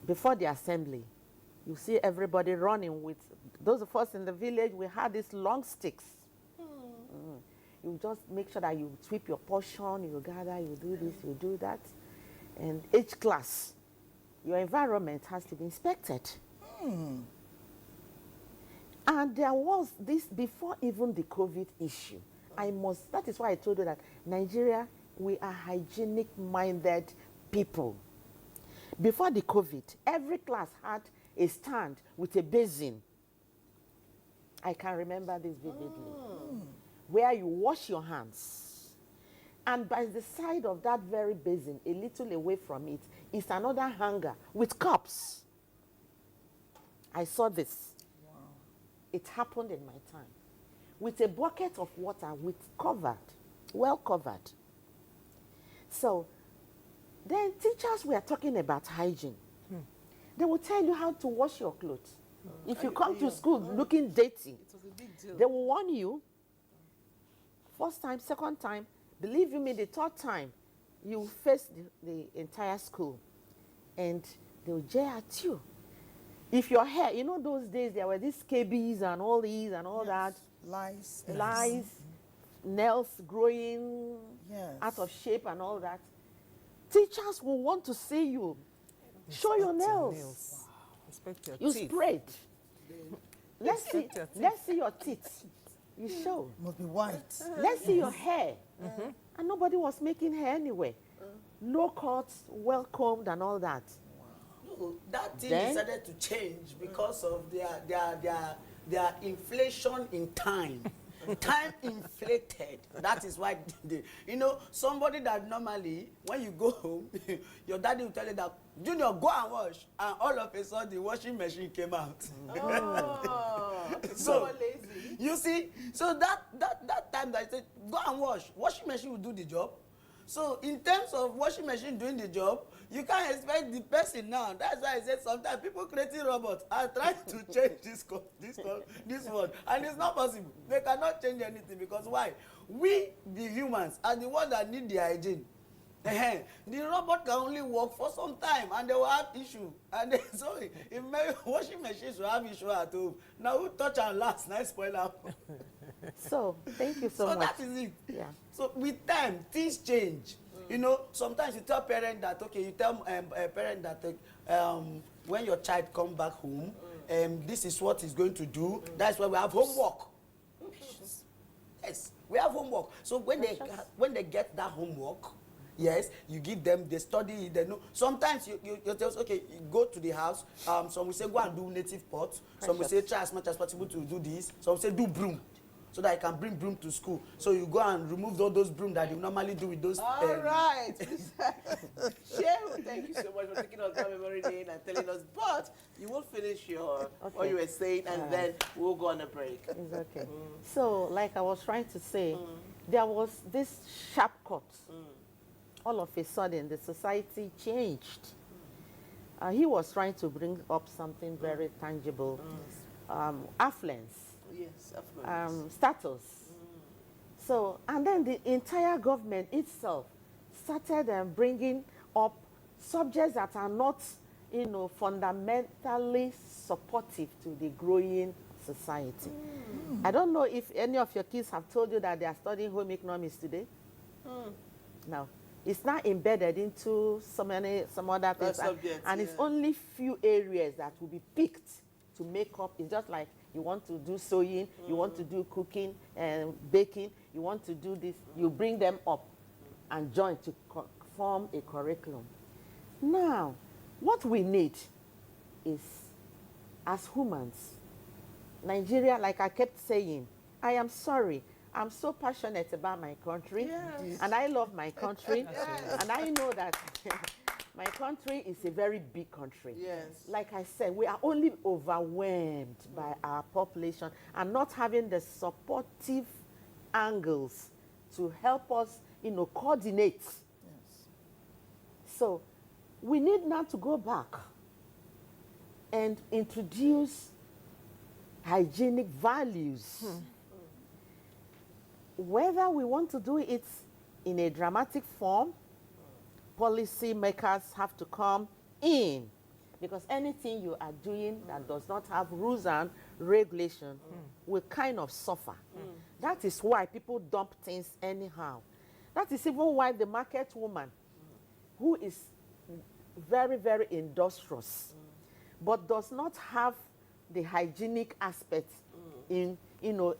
Before the assembly, you see everybody running with, those of us in the village, we had these long sticks. You just make sure that you sweep your portion, you gather, you do this, you do that. And each class, your environment has to be inspected. And there was this, before even the COVID issue, that is why I told you that Nigeria, we are hygienic-minded people. Before the COVID, every class had a stand with a basin. I can remember this vividly. Where you wash your hands. And by the side of that very basin, a little away from it, is another hanger with cups. I saw this. Wow. It happened in my time. With a bucket of water, well covered. So, then teachers were talking about hygiene. They will tell you how to wash your clothes. If you come to school looking dirty, it was a big deal. They will warn you. First time, second time, believe you me, the third time, you face the entire school and they'll jeer at you. If your hair, you know those days there were these scabies and all these and all that. Lice, nails growing out of shape and all that. Teachers will want to see you. Show your nails. Wow. Inspect your you teeth. Sprayed. Let's see your teeth. You show. Must be white. Let's see your hair. And nobody was making hair anyway. Low cuts, well combed and all that. No, that thing decided to change because of their inflation in time. Time inflated. That is why, you know, somebody that normally, when you go home, your daddy will tell you that, Junior, go and wash. And all of a sudden, the washing machine came out. Oh, so lazy. you see, so that time that I said, go and wash. Washing machine will do the job. So in terms of washing machine doing the job, you can't expect the person now. That's why I said sometimes people creating robots are trying to change this word, and it's not possible. They cannot change anything because why? We, the humans, are the ones that need the hygiene. The robot can only work for some time, and they will have issue. And then, so if washing machines will have issue at home, now who touch and last, nice spoiler. So thank you so much. So that is it. Yeah. So with time, things change. You know, sometimes you tell parent that, okay, you tell a parent that when your child come back home, this is what he's going to do. That's why we have homework. Yes, we have homework. So when they get that homework, yes, you give them, they study, they know. Sometimes you tell us, okay, you go to the house. Some will say, go and do native pot. Some will say, try as much as possible to do this. Some will say, do broom, so that I can bring broom to school. So you go and remove all those broom that you normally do with those. All right. Shehu, thank you so much for taking us down memory lane and telling us. But you will finish your what you were saying, and then we'll go on a break. It's okay. So, like I was trying to say, there was this sharp cut. All of a sudden, the society changed. He was trying to bring up something very tangible, affluence. Yes, affluence. Status. So, and then the entire government itself started bringing up subjects that are not, you know, fundamentally supportive to the growing society. I don't know if any of your kids have told you that they are studying home economics today. No. It's not embedded into some other things, and it's only few areas that will be picked to make up. It's just like you want to do sewing, you want to do cooking and baking, you want to do this, you bring them up and join to form a curriculum. Now, what we need is, as humans, Nigeria, like I kept saying, I am sorry, I'm so passionate about my country, and I love my country, and I know that my country is a very big country. Yes. Like I said, we are only overwhelmed by our population and not having the supportive angles to help us, you know, coordinate. Yes. So we need now to go back and introduce hygienic values. Whether we want to do it in a dramatic form, policy makers have to come in, because anything you are doing that does not have rules and regulation will kind of suffer. That is why people dump things anyhow. That is even why the market woman, who is very, very industrious, but does not have the hygienic aspect in, you know,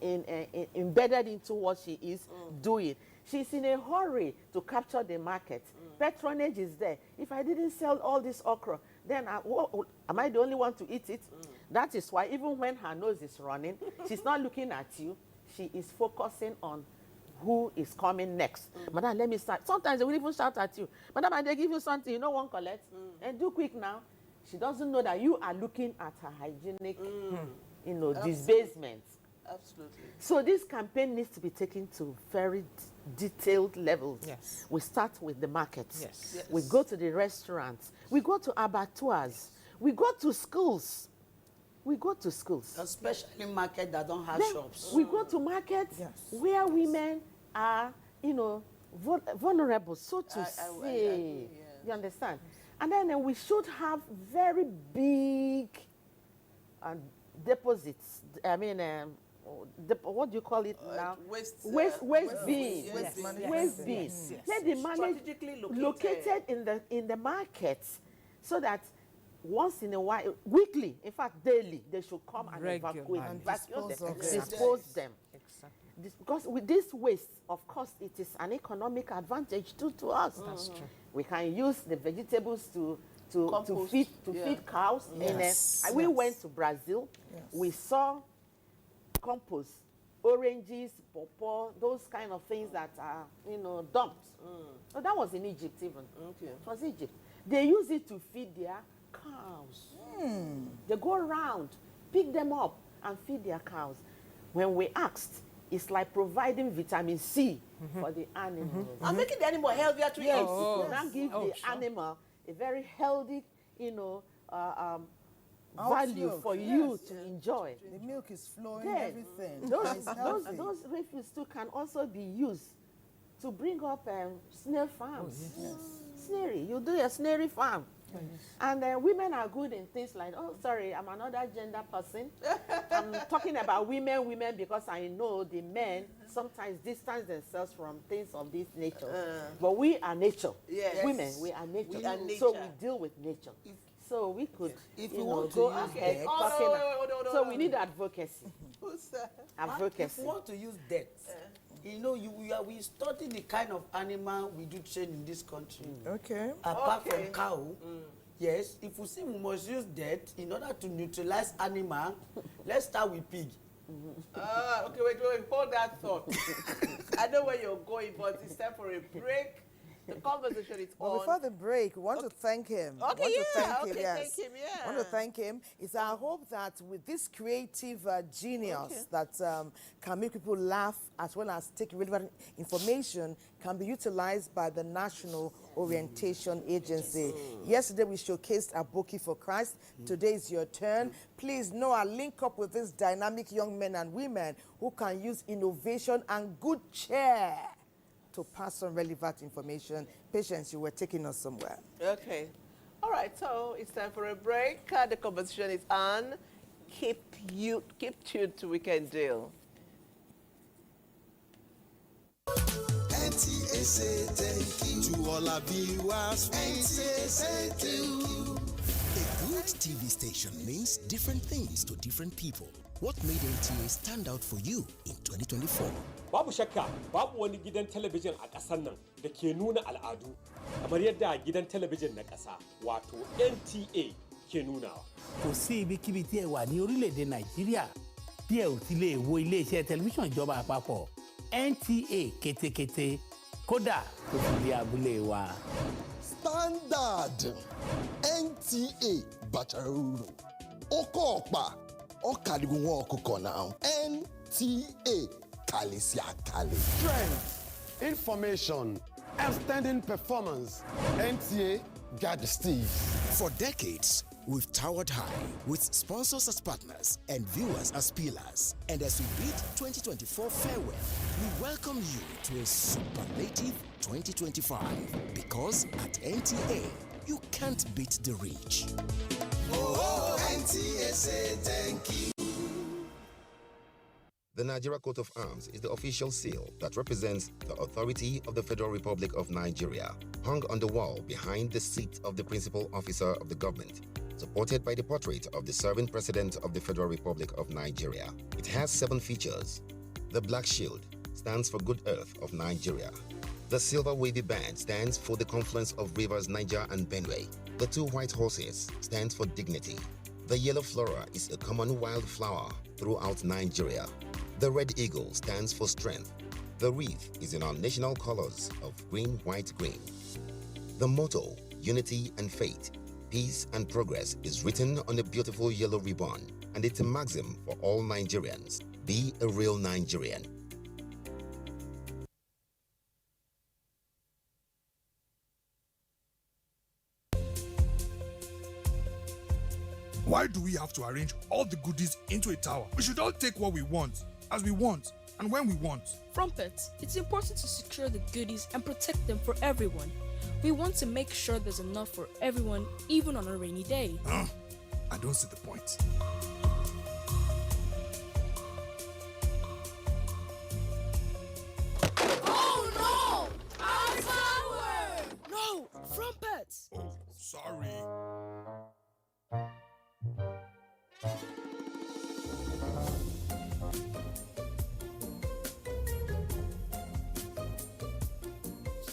embedded into what she is doing. She's in a hurry to capture the market. Patronage is there. If I didn't sell all this okra, then am I the only one to eat it? That is why even when her nose is running, she's not looking at you. She is focusing on who is coming next. Madam, let me start. Sometimes they will even shout at you. Madam, and they give you something, you know, one collect. And do quick now. She doesn't know that you are looking at her hygienic, you know, disbasement. Absolutely. So this campaign needs to be taken to very detailed levels. Yes. We start with the markets. Yes. Yes. We go to the restaurants. We go to abattoirs. We go to schools. We go to schools. Especially market that don't have Then shops. we go to markets where women are, you know, vulnerable, so to say. You understand? And then we should have very big deposits. I mean, what do you call it now? Waste bins. Waste bins. Let the manage located in the market, so that once in a while, weekly, in fact daily, they should come and evacuate and dispose them. Exactly. Because with this waste, of course, it is an economic advantage too to us. That's true. We can use the vegetables to feed cows. Yes. We went to Brazil. Yes. We saw compost oranges, pawpaw, those kind of things that are, dumped. So that was in Egypt even. Okay. It was Egypt. They use it to feed their cows. They go around, pick them up, and feed their cows. When we asked, it's like providing vitamin C for the animals. And making the animal healthier to eat. It now gives the animal a very healthy, value milk, for you to enjoy. The milk is flowing, Then, everything. those refuse too can also be used to bring up snail farms. Snairy, you do a snairy farm. And women are good in things like, oh, sorry, I'm another gender person. I'm talking about women because I know the men sometimes distance themselves from things of this nature. But we are nature. Yes. Women, we are nature. We are nature. So we deal with nature. So we could, If you want to go use ahead debt, talking. no, So we need advocacy. Who's that? if Advocacy. you want to use debt, we study the kind of animal we do train in this country. Okay. Apart from cow, yes, if we see we must use debt in order to neutralize animal, let's start with pig. Okay, wait, hold that thought. I know where you're going, but it's time for a break. The conversation is Well, on. before the break, we want to thank him. Okay, want to yeah, thank him, yes. thank him, yeah. Want to thank him. It's our hope that with this creative genius that can make people laugh as well as take relevant information can be utilized by the National Orientation Agency. Yesterday, we showcased Aboki for Christ. Today is your turn. Please know I link up with these dynamic young men and women who can use innovation and good cheer to pass on relevant information. Patience, you were taking us somewhere. Okay. All right, so it's time for a break. The conversation is on. Keep tuned to Weekend Deal. NTA say thank you to all our viewers. NTA say thank you. A good TV station means different things to different people. What made NTA stand out for you in 2024? Babu shakka, babu wani gidan talabijin a ƙasar nan da ke nuna al'adu kamar yadda gidan talabijin na ƙasa wato NTA ke nunawa. Kò sí ibikíbi tí ẹ wà ní orílẹ̀-èdè Nàìjíríà tí ẹ ò ti lè wo ilé-iṣẹ́ tẹlifíṣàn ìjọba àpapọ̀ NTA kétékété kódà tó fi di abúlé wa. Standard NTA Bacharuru Okopa Okadigun Okoko now NTA Kalisiakale. Strength, information, outstanding performance. NTA got the steez. For decades, we've towered high with sponsors as partners and viewers as pillars. And as we bid 2024 farewell, we welcome you to a superlative 2025. Because at NTA, you can't beat the reach. NTA say thank you. The Nigeria Coat of Arms is the official seal that represents the authority of the Federal Republic of Nigeria, hung on the wall behind the seat of the principal officer of the government, supported by the portrait of the serving president of the Federal Republic of Nigeria. It has 7 features. The black shield stands for Good Earth of Nigeria. The silver wavy band stands for the confluence of rivers Niger and Benue. The 2 white horses stands for dignity. The yellow flora is a common wildflower throughout Nigeria. The red eagle stands for strength. The wreath is in our national colors of green, white, green. The motto, unity and faith, peace and progress, is written on a beautiful yellow ribbon, and it's a maxim for all Nigerians. Be a real Nigerian. Why do we have to arrange all the goodies into a tower? We should all take what we want, as we want, and when we want. From Pets, it's important to secure the goodies and protect them for everyone. We want to make sure there's enough for everyone, even on a rainy day. I don't see the point. Oh no! Our tower! No! From Pets! Oh, sorry.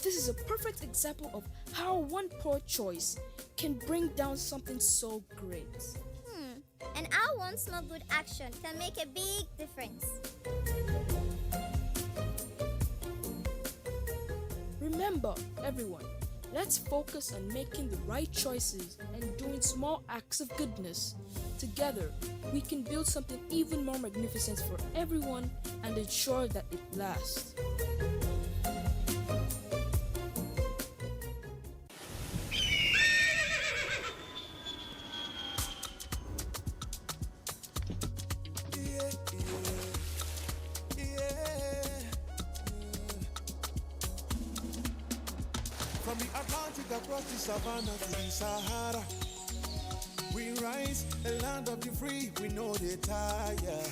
This is a perfect example of how one poor choice can bring down something so great. And our one small good action can make a big difference. Remember, everyone, let's focus on making the right choices and doing small acts of goodness. Together, we can build something even more magnificent for everyone and ensure that it lasts. From the Atlantic across the savannah to the Sahara, we rise, a land of the free, we know they tire.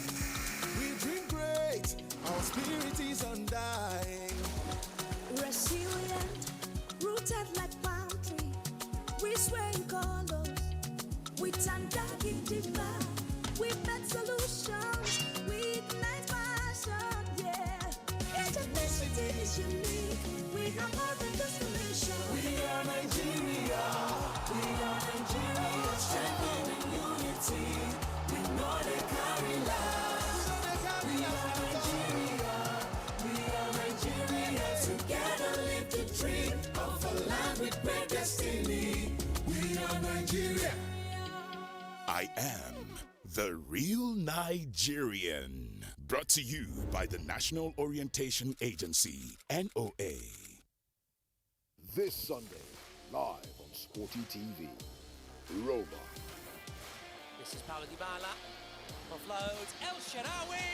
We dream great, our spirit is undying. Resilient, rooted like palm tree, we sway in colors, with undying demand. We make solutions, we ignite passion, yeah. Ethnicity is unique, we have more than destination. We are Nigeria, strengthening unity, we know they carry lives. We are Nigeria, together live the dream of a land with great destiny. We are Nigeria. I am the real Nigerian. Brought to you by the National Orientation Agency, NOA. This Sunday, live on Sporty TV, Roma. This is Paulo Dybala. Offloads El Shaarawy.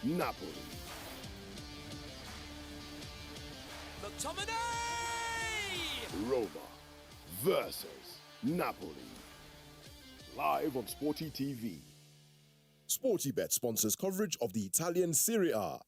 Napoli. McTominay. Roma versus Napoli. Live on Sporty TV. SportyBet sponsors coverage of the Italian Serie A.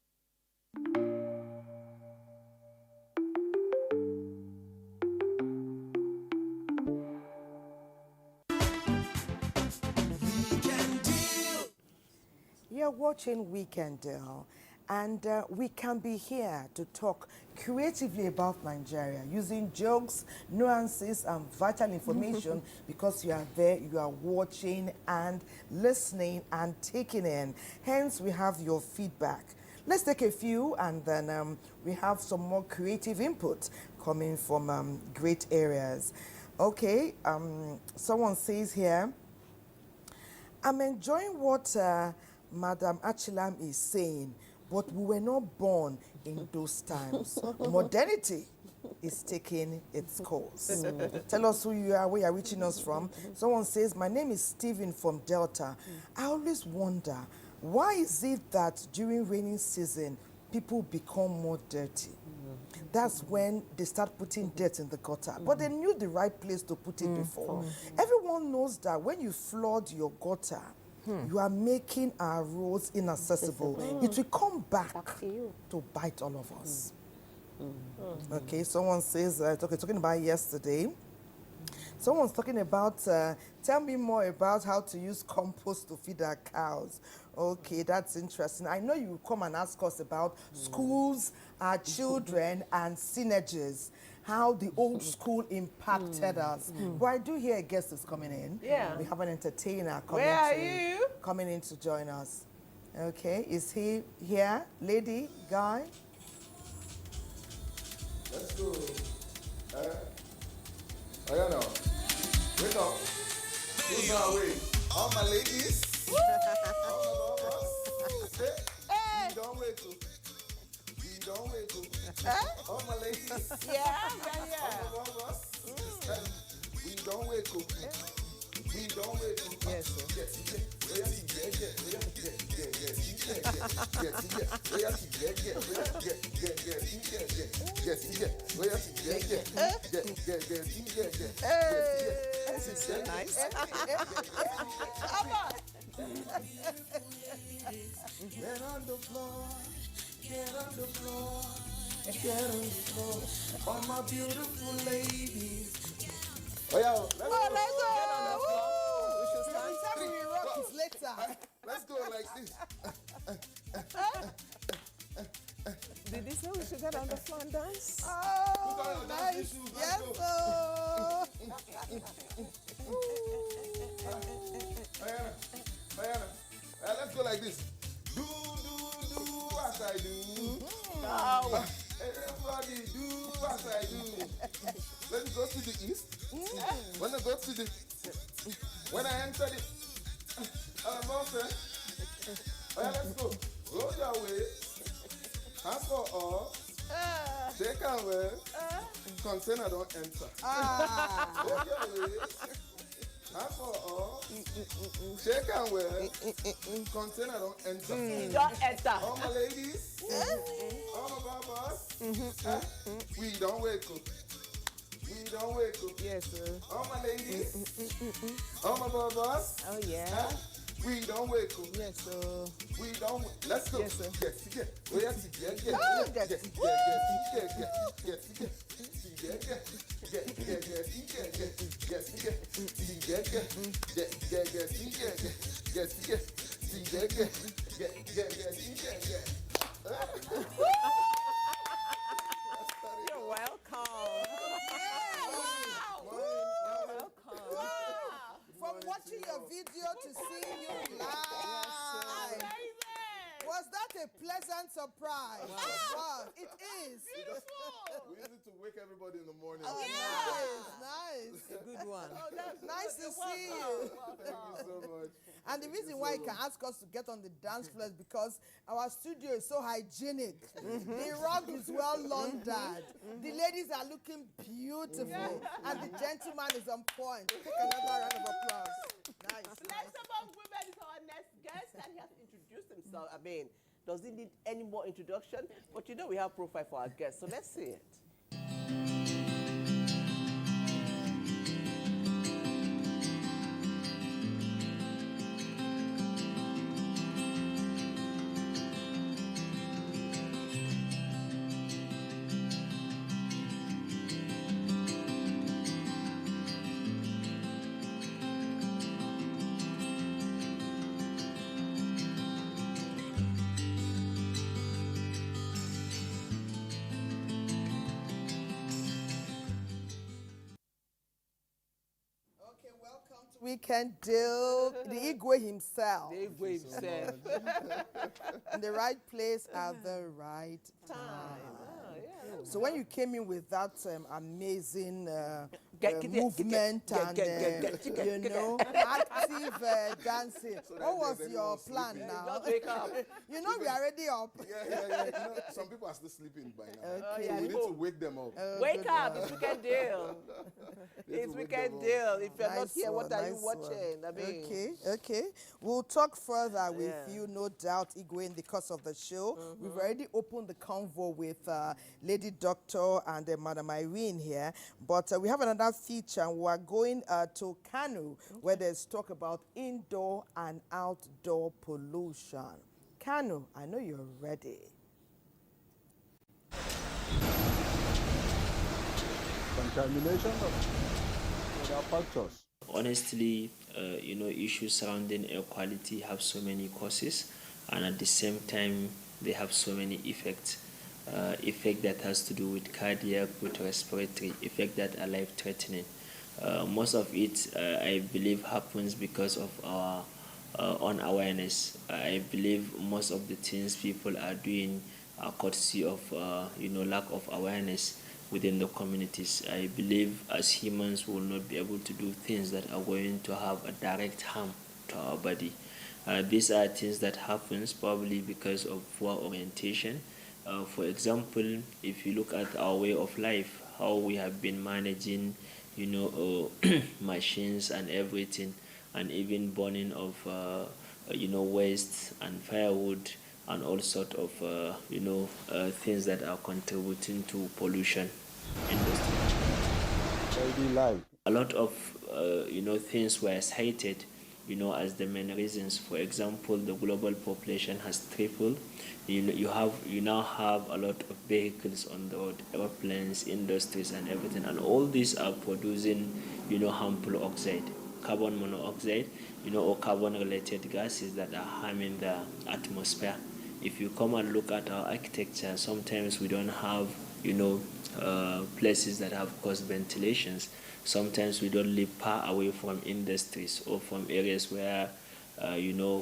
You're watching Weekend Deal, and we can be here to talk creatively about Nigeria using jokes, nuances, and vital information because you are there, you are watching and listening and taking in. Hence, we have your feedback. Let's take a few, and then we have some more creative input coming from great areas. Okay, someone says here, I'm enjoying what Madam Achilam is saying, but we were not born in those times. Modernity is taking its course. Tell us who you are, where you're reaching us from. Someone says, my name is Stephen from Delta. I always wonder, why is it that during rainy season, people become more dirty? That's when they start putting dirt in the gutter. But they knew the right place to put it before. Everyone knows that when you flood your gutter, you are making our roads inaccessible. It will come back to bite all of us. Okay, someone says, talking about yesterday, someone's talking about, tell me more about how to use compost to feed our cows. Okay, that's interesting. I know you will come and ask us about schools, our children, and synergies, how the old school impacted us. But I do hear a guest is coming in. Yeah. We have an entertainer coming in to join us. Okay, is he here? Lady, guy? Let's go. Ayana, wake up. Who's not awake? All my ladies. All of us. Hey. Don't wake up. Don't wake up. All my ladies. Yeah. All of us. We don't wake up. We don't wake up. Yes, sir. Nice. Come on. Get on the floor. Get on the floor. Get on the floor. All my beautiful ladies. Oh, yeah, let's go. Let's go. Get on the floor. We should start. Time we rock is later. Let's go like this. Did he say we should get on the floor and dance? Oh, nice. Yes, Ayana, let's go like this. Do as I Yes, I do. Let me go to the east. When I go to the, when I enter the mountain, let's go. Roll your way. Ask for all. Shake and well. Container don't enter. Roll your way. Ask for all. Shake and well. Container don't enter. Don't enter. All my ladies. All my babas. We don't wake up. We don't wake up. Yes, sir. All my ladies. All my babas. Oh, yeah. We don't wake up. Yes, sir. We don't. Let's go. Yes, sir. Get. Oh, yeah, get. You're welcome. From watching your video to seeing you live. Was that a pleasant surprise? Wow, it is. We use it to wake everybody in the morning. Oh, nice. A good one. Oh, that's nice to see you. Thank you so much. And the reason why you can ask us to get on the dance floor is because our studio is so hygienic. The rug is well laundered. The ladies are looking beautiful. And the gentleman is on point. Take another round of applause. Nice. Flexible Women is our next guest, and he has introduced himself. I mean, does he need any more introduction? But you know we have profile for our guests, so let's see it. Weekend deal, the Igwe himself. The Igwe himself. In the right place at the right time. So when you came in with that amazing movement and you know, active dancing, what was your plan now? Wake up. You know we're already up. Yeah. You know, some people are still sleeping by now. Okay. So we need to wake them up. Wake up, it's weekend deal. It's weekend deal. If you're not here, what are you watching? I mean, Okay. We'll talk further with you, no doubt, Igwe, in the course of the show. We've already opened the convo with Lady Doctor and Madam Irene here, but we have another feature, and we're going to Kano, where there's talk about indoor and outdoor pollution. Kano, I know you're ready. Contamination of other factors. Honestly, issues surrounding air quality have so many causes, and at the same time, they have so many effects. Effect that has to do with cardiac, with respiratory, effect that are life-threatening. Most of it, I believe, happens because of our unawareness. I believe most of the things people are doing are courtesy of, lack of awareness within the communities. I believe as humans we will not be able to do things that are going to have a direct harm to our body. These are things that happens probably because of poor orientation. For example, if you look at our way of life, how we have been managing, machines and everything, and even burning of, waste and firewood and all sort of, things that are contributing to pollution industry. Daily life. A lot of, things were cited, as the main reasons. For example, the global population has tripled. You now have a lot of vehicles on the road, airplanes, industries, and everything, and all these are producing, harmful oxide, carbon monoxide, or carbon-related gases that are harming the atmosphere. If you come and look at our architecture, sometimes we don't have, places that have cost ventilations. Sometimes we don't live far away from industries or from areas where,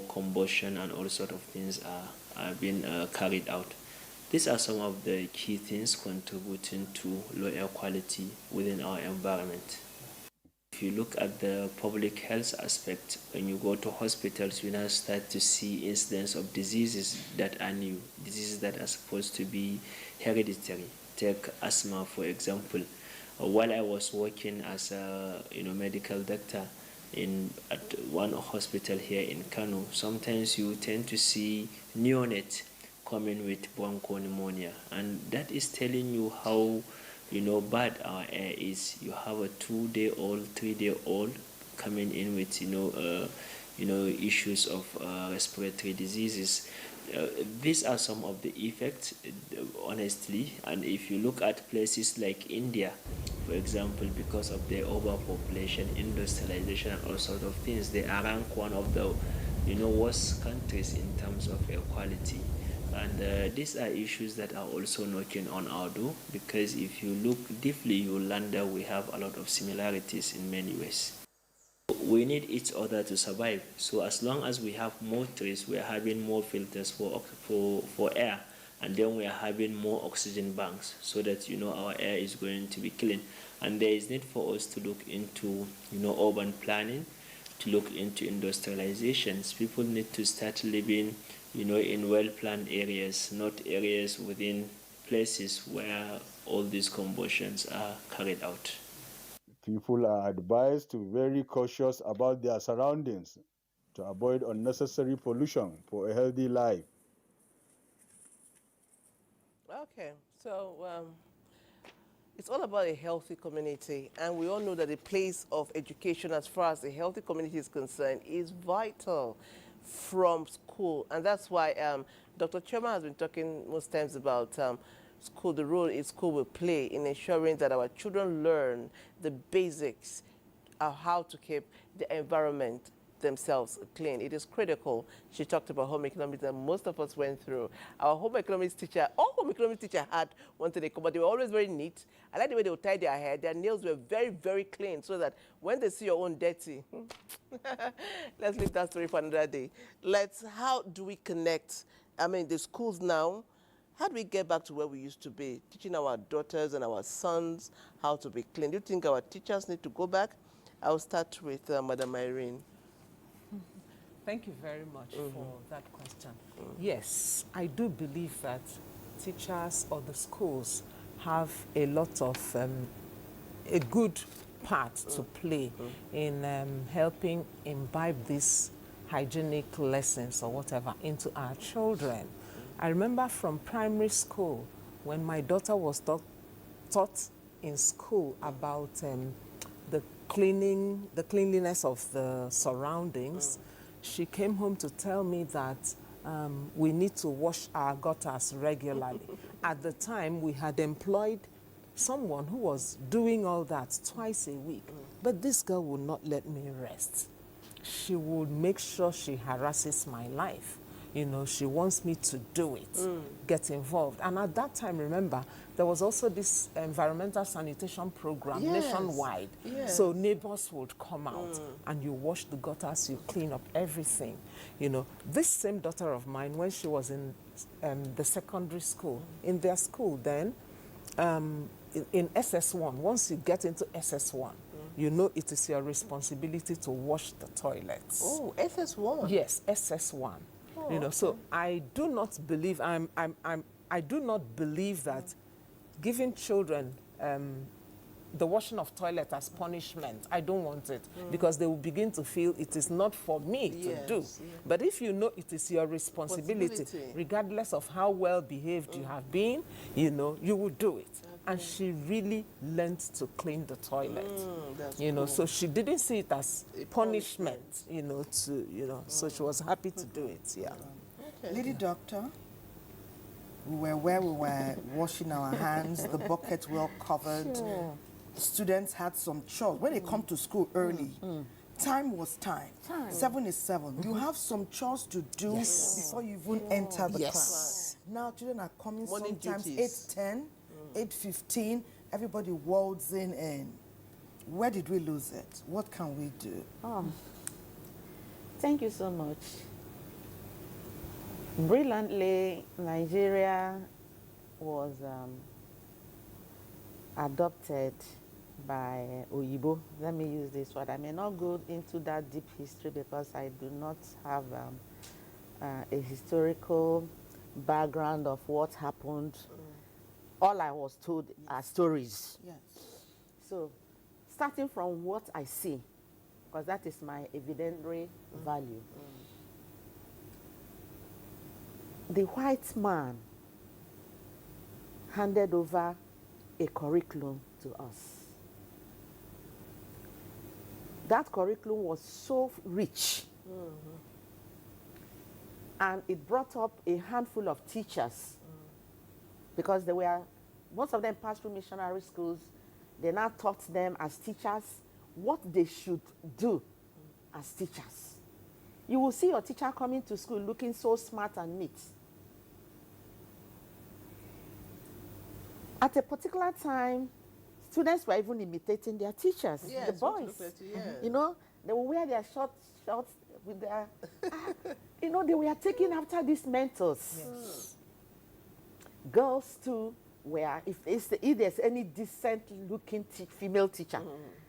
combustion and all sort of things are being carried out. These are some of the key things contributing to low air quality within our environment. If you look at the public health aspect, when you go to hospitals, you now start to see incidents of diseases that are new, diseases that are supposed to be hereditary. Take asthma, for example. While I was working as a medical doctor at one hospital here in Kano, sometimes you tend to see neonates coming with bronchopneumonia, and that is telling you how bad our air is. You have a 2-day-old, 3-day-old coming in with issues of respiratory diseases. These are some of the effects, honestly. And if you look at places like India, for example, because of their overpopulation, industrialization, and all sorts of things, they are ranked one of the worst countries in terms of air quality. And these are issues that are also knocking on our door, because if you look deeply, you'll learn that we have a lot of similarities in many ways. We need each other to survive. So as long as we have more trees, we are having more filters for air, and then we are having more oxygen banks, so that our air is going to be clean. And there is need for us to look into urban planning, to look into industrializations. People need to start living in well-planned areas, not areas within places where all these combustions are carried out. People are advised to be very cautious about their surroundings to avoid unnecessary pollution for a healthy life. Okay, so it's all about a healthy community, and we all know that the place of education as far as a healthy community is concerned is vital from school. And that's why Dr. Choma has been talking most times about school, the role school will play in ensuring that our children learn the basics of how to keep the environment themselves clean. It is critical. She talked about home economics that most of us went through. Our home economics teacher, all home economics teacher had one thing they come, but they were always very neat. I like the way they would tie their hair. Their nails were very, very clean, so that when they see your own dirty, let's leave that story for another day. How do we connect? I mean, the schools now, how do we get back to where we used to be? Teaching our daughters and our sons how to be clean. Do you think our teachers need to go back? I'll start with Madam Irene. Thank you very much for that question. Yes, I do believe that teachers or the schools have a lot of a good part to play in helping imbibe these hygienic lessons or whatever into our children. I remember from primary school when my daughter was taught in school about the cleanliness of the surroundings. She came home to tell me that we need to wash our gutters regularly. At the time, we had employed someone who was doing all that twice a week. But this girl would not let me rest. She would make sure she harasses my life. She wants me to do it, get involved. And at that time, remember, there was also this environmental sanitation program nationwide. Yes. So neighbors would come out and you wash the gutters, you clean up everything. This same daughter of mine, when she was in the secondary school, in their school then, in SS1, once you get into SS1, it is your responsibility to wash the toilets. Oh, SS1? Yes, SS1. So I do not believe I do not believe that giving children the washing of toilet as punishment. I don't want it because they will begin to feel it is not for me to do. Yes. But if you know it is your responsibility, regardless of how well behaved you have been, you will do it. And she really learned to clean the toilet. Cool. So she didn't see it as punishment, so she was happy to do it, yeah. Okay. Lady Doctor, we were where we were washing our hands, the buckets were covered. Students had some chores. When they come to school early, time was time. 7 is 7. You have some chores to do before you even enter the class. Now children are coming morning sometimes 8:10. 8:15, everybody waltz in and where did we lose it? What can we do? Thank you so much. Brilliantly, Nigeria was adopted by Oyibo. Let me use this word. I may not go into that deep history because I do not have a historical background of what happened. All I was told are stories. Yes. So, starting from what I see, because that is my evidentiary value. The white man handed over a curriculum to us. That curriculum was so rich, and it brought up a handful of teachers because they were, most of them passed through missionary schools. They now taught them as teachers what they should do as teachers. You will see your teacher coming to school looking so smart and neat. At a particular time, students were even imitating their teachers, Yes, the boys. yes. You know, they will wear their shorts with their, you know, they were taking after these mentors. Yes. Girls too were, if there's any decent looking female teacher,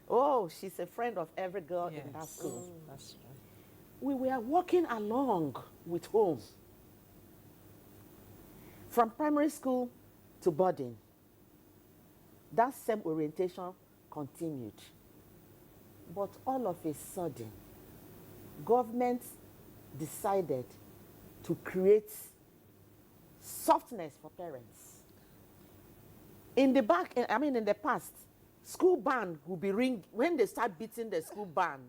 oh, she's a friend of every girl in that school. That's right. We were walking along with home. From primary school to boarding, that same orientation continued. But all of a sudden, government decided to create softness for parents. In the past, school band will be ring. When they start beating the school band,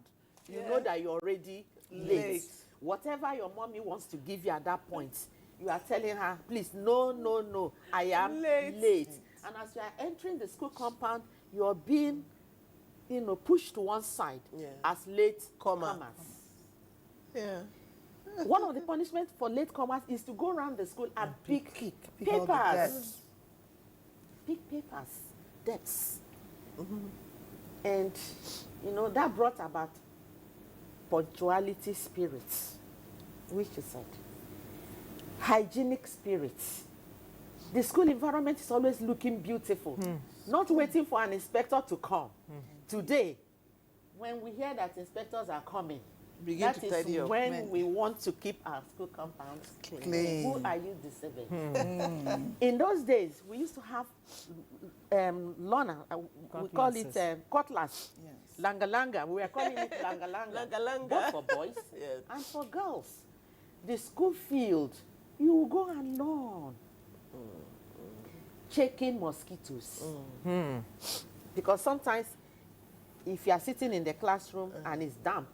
you know that you're already late. Whatever your mommy wants to give you at that point, you are telling her, please, no, I am late. And as you are entering the school compound, you're being, pushed to one side as late comers. Yeah. One of the punishments for late comers is to go around the school and pick all the papers. debts. Pick papers, debts. And, that brought about punctuality spirits, which is said. Hygienic spirits. The school environment is always looking beautiful, not waiting for an inspector to come. Today, when we hear that inspectors are coming, that is when we want to keep our school compounds clean. Who are you deceiving? In those days, we used to have we call it cutlass, langa-langa. We were calling it langa-langa, both for boys and for girls. The school field, you will go alone, checking mosquitoes. Because sometimes, if you are sitting in the classroom and it's damp,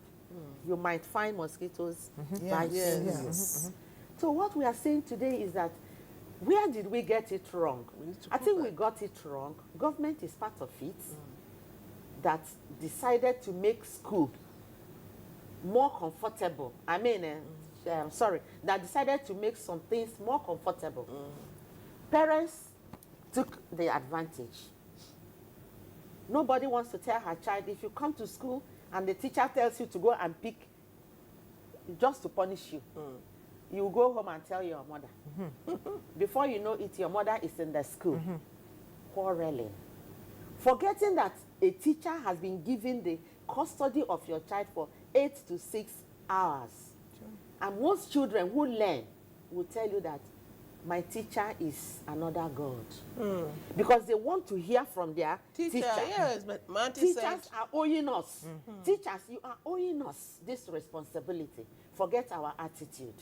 you might find mosquitoes biting you. So what we are saying today is that, where did we get it wrong? I think we got it wrong. Government is part of it, that decided to make school more comfortable. That decided to make some things more comfortable. Parents took the advantage. Nobody wants to tell her child, if you come to school and the teacher tells you to go and pick just to punish you, you go home and tell your mother. Before you know it, your mother is in the school quarreling, forgetting that a teacher has been given the custody of your child for 8 to 6 hours. And most children who learn will tell you that my teacher is another God. Because they want to hear from their teacher. Yes, but teachers are owing us. Teachers, you are owing us this responsibility. Forget our attitude.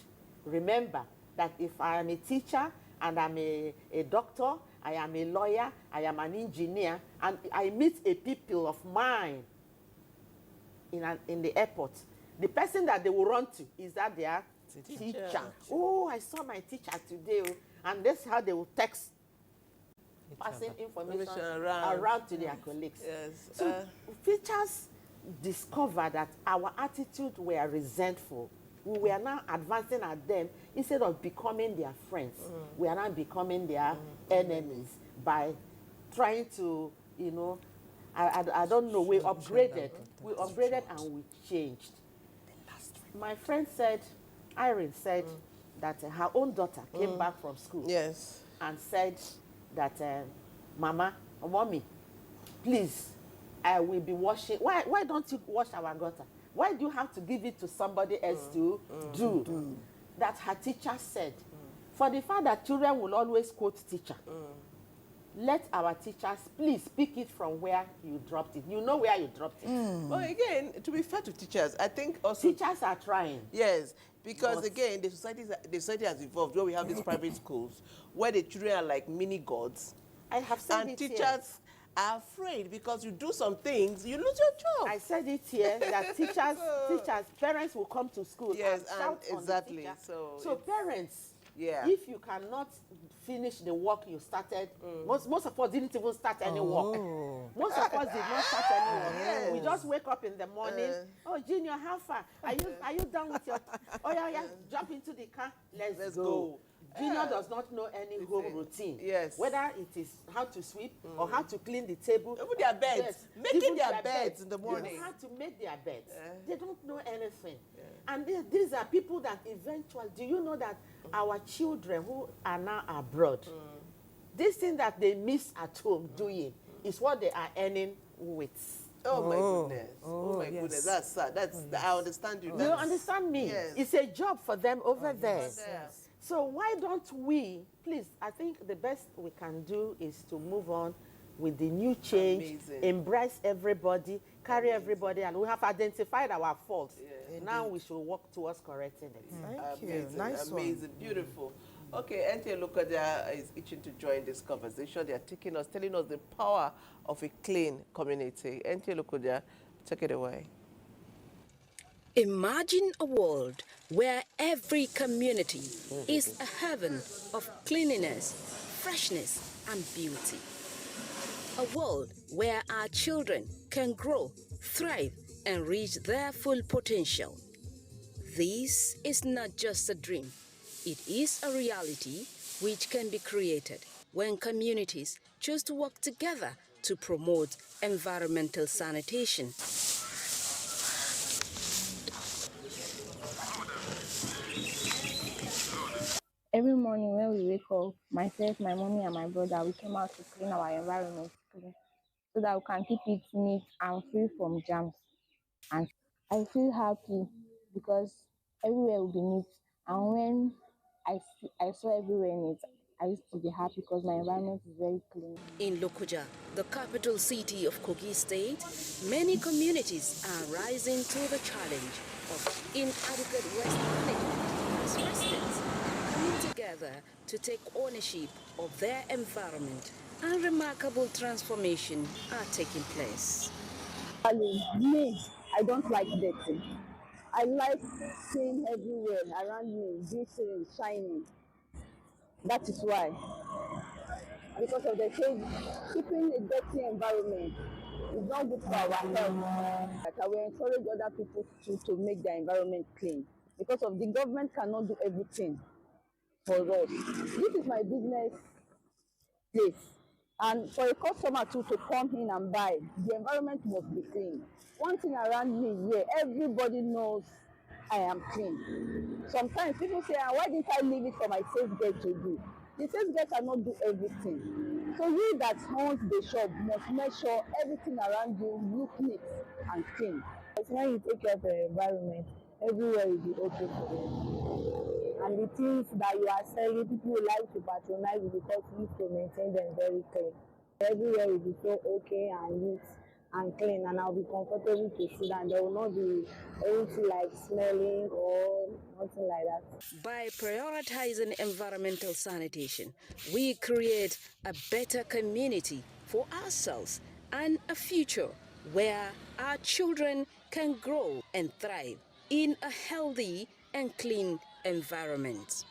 Remember that if I am a teacher and I'm a doctor, I am a lawyer, I am an engineer, and I meet a people of mine in the airport, the person that they will run to is that their teacher. Oh, I saw my teacher today. And that's how they will text, passing information around to their colleagues. So teachers discovered that our attitude were resentful. We were now advancing at them instead of becoming their friends. We are now becoming their enemies by trying to, I don't know, we upgraded. We upgraded and we changed. My friend said, Irene said, that her own daughter came back from school. Yes. and said that, Mama, Mommy, please, I will be washing. Why don't you wash our gutter? Why do you have to give it to somebody else to do? That her teacher said. For the fact that children will always quote teacher, let our teachers please pick it from where you dropped it. You know where you dropped it. But again, to be fair to teachers, I think also teachers are trying. Yes, because again, the society has evolved where we have these private schools where the children are like mini gods. I have said and it teachers here. are afraid because you do some things, you lose your job. I said it here that teachers, parents will come to school and shout on the teacher. So parents, if you cannot finish the work you started, most of us didn't even start any work. Most of us did not start any work. We just wake up in the morning. Oh, Junior, how far? Are you done with your? Oh yeah, jump into the car. Let's go. Junior does not know any home routine. Yes. Whether it is how to sweep or how to clean the table. Even their beds. Making their beds in the morning. How to make their beds. They don't know anything. And these are people that eventually, do you know that our children who are now abroad, this thing that they miss at home doing is what they are earning with. Oh my goodness. Oh my goodness. That's sad. I understand you. You understand me? Yes. It's a job for them over there. Yes. So why don't we, please, I think the best we can do is to move on with the new change, embrace everybody, carry everybody, and we have identified our faults. Now we should work towards correcting it. Thank you. Nice one. Amazing. Beautiful. Okay, NTA Lokoja is itching to join this conversation. They are telling us the power of a clean community. NTA Lokoja, take it away. Imagine a world where every community is a heaven of cleanliness, freshness, and beauty. A world where our children can grow, thrive, and reach their full potential. This is not just a dream. It is a reality which can be created when communities choose to work together to promote environmental sanitation. Every morning when we wake up, myself, my mommy, and my brother, we came out to clean our environment so that we can keep it neat and free from germs. And I feel happy because everywhere will be neat. And when I saw everywhere neat, I used to be happy because my environment is very clean. In Lokoja, the capital city of Kogi State, many communities are rising to the challenge of inadequate waste management as residents coming together to take ownership of their environment, and remarkable transformation are taking place. Me, I don't like dirty. I like seeing everywhere around me, glittering, shining. That is why. Because of the change, keeping a dirty environment is not good for our health. Like I will encourage other people to make their environment clean. Because of the government cannot do everything for us. This is my business place. And for a customer to come in and buy, the environment must be clean. One thing around me here, everybody knows I am clean. Sometimes people say, why didn't I leave it for my sales girl to do? The sales girl cannot do everything. So you that owns the shop must make sure everything around you look neat and clean. When you take care of the environment, everywhere will be okay for you. And the things that you are selling, people will like to patronize you because you need to maintain them very clean. Everywhere will be so okay and neat and clean, and I'll be comfortable to sit down. There will not be anything like smelling or nothing like that. By prioritizing environmental sanitation, we create a better community for ourselves and a future where our children can grow and thrive in a healthy and clean environment.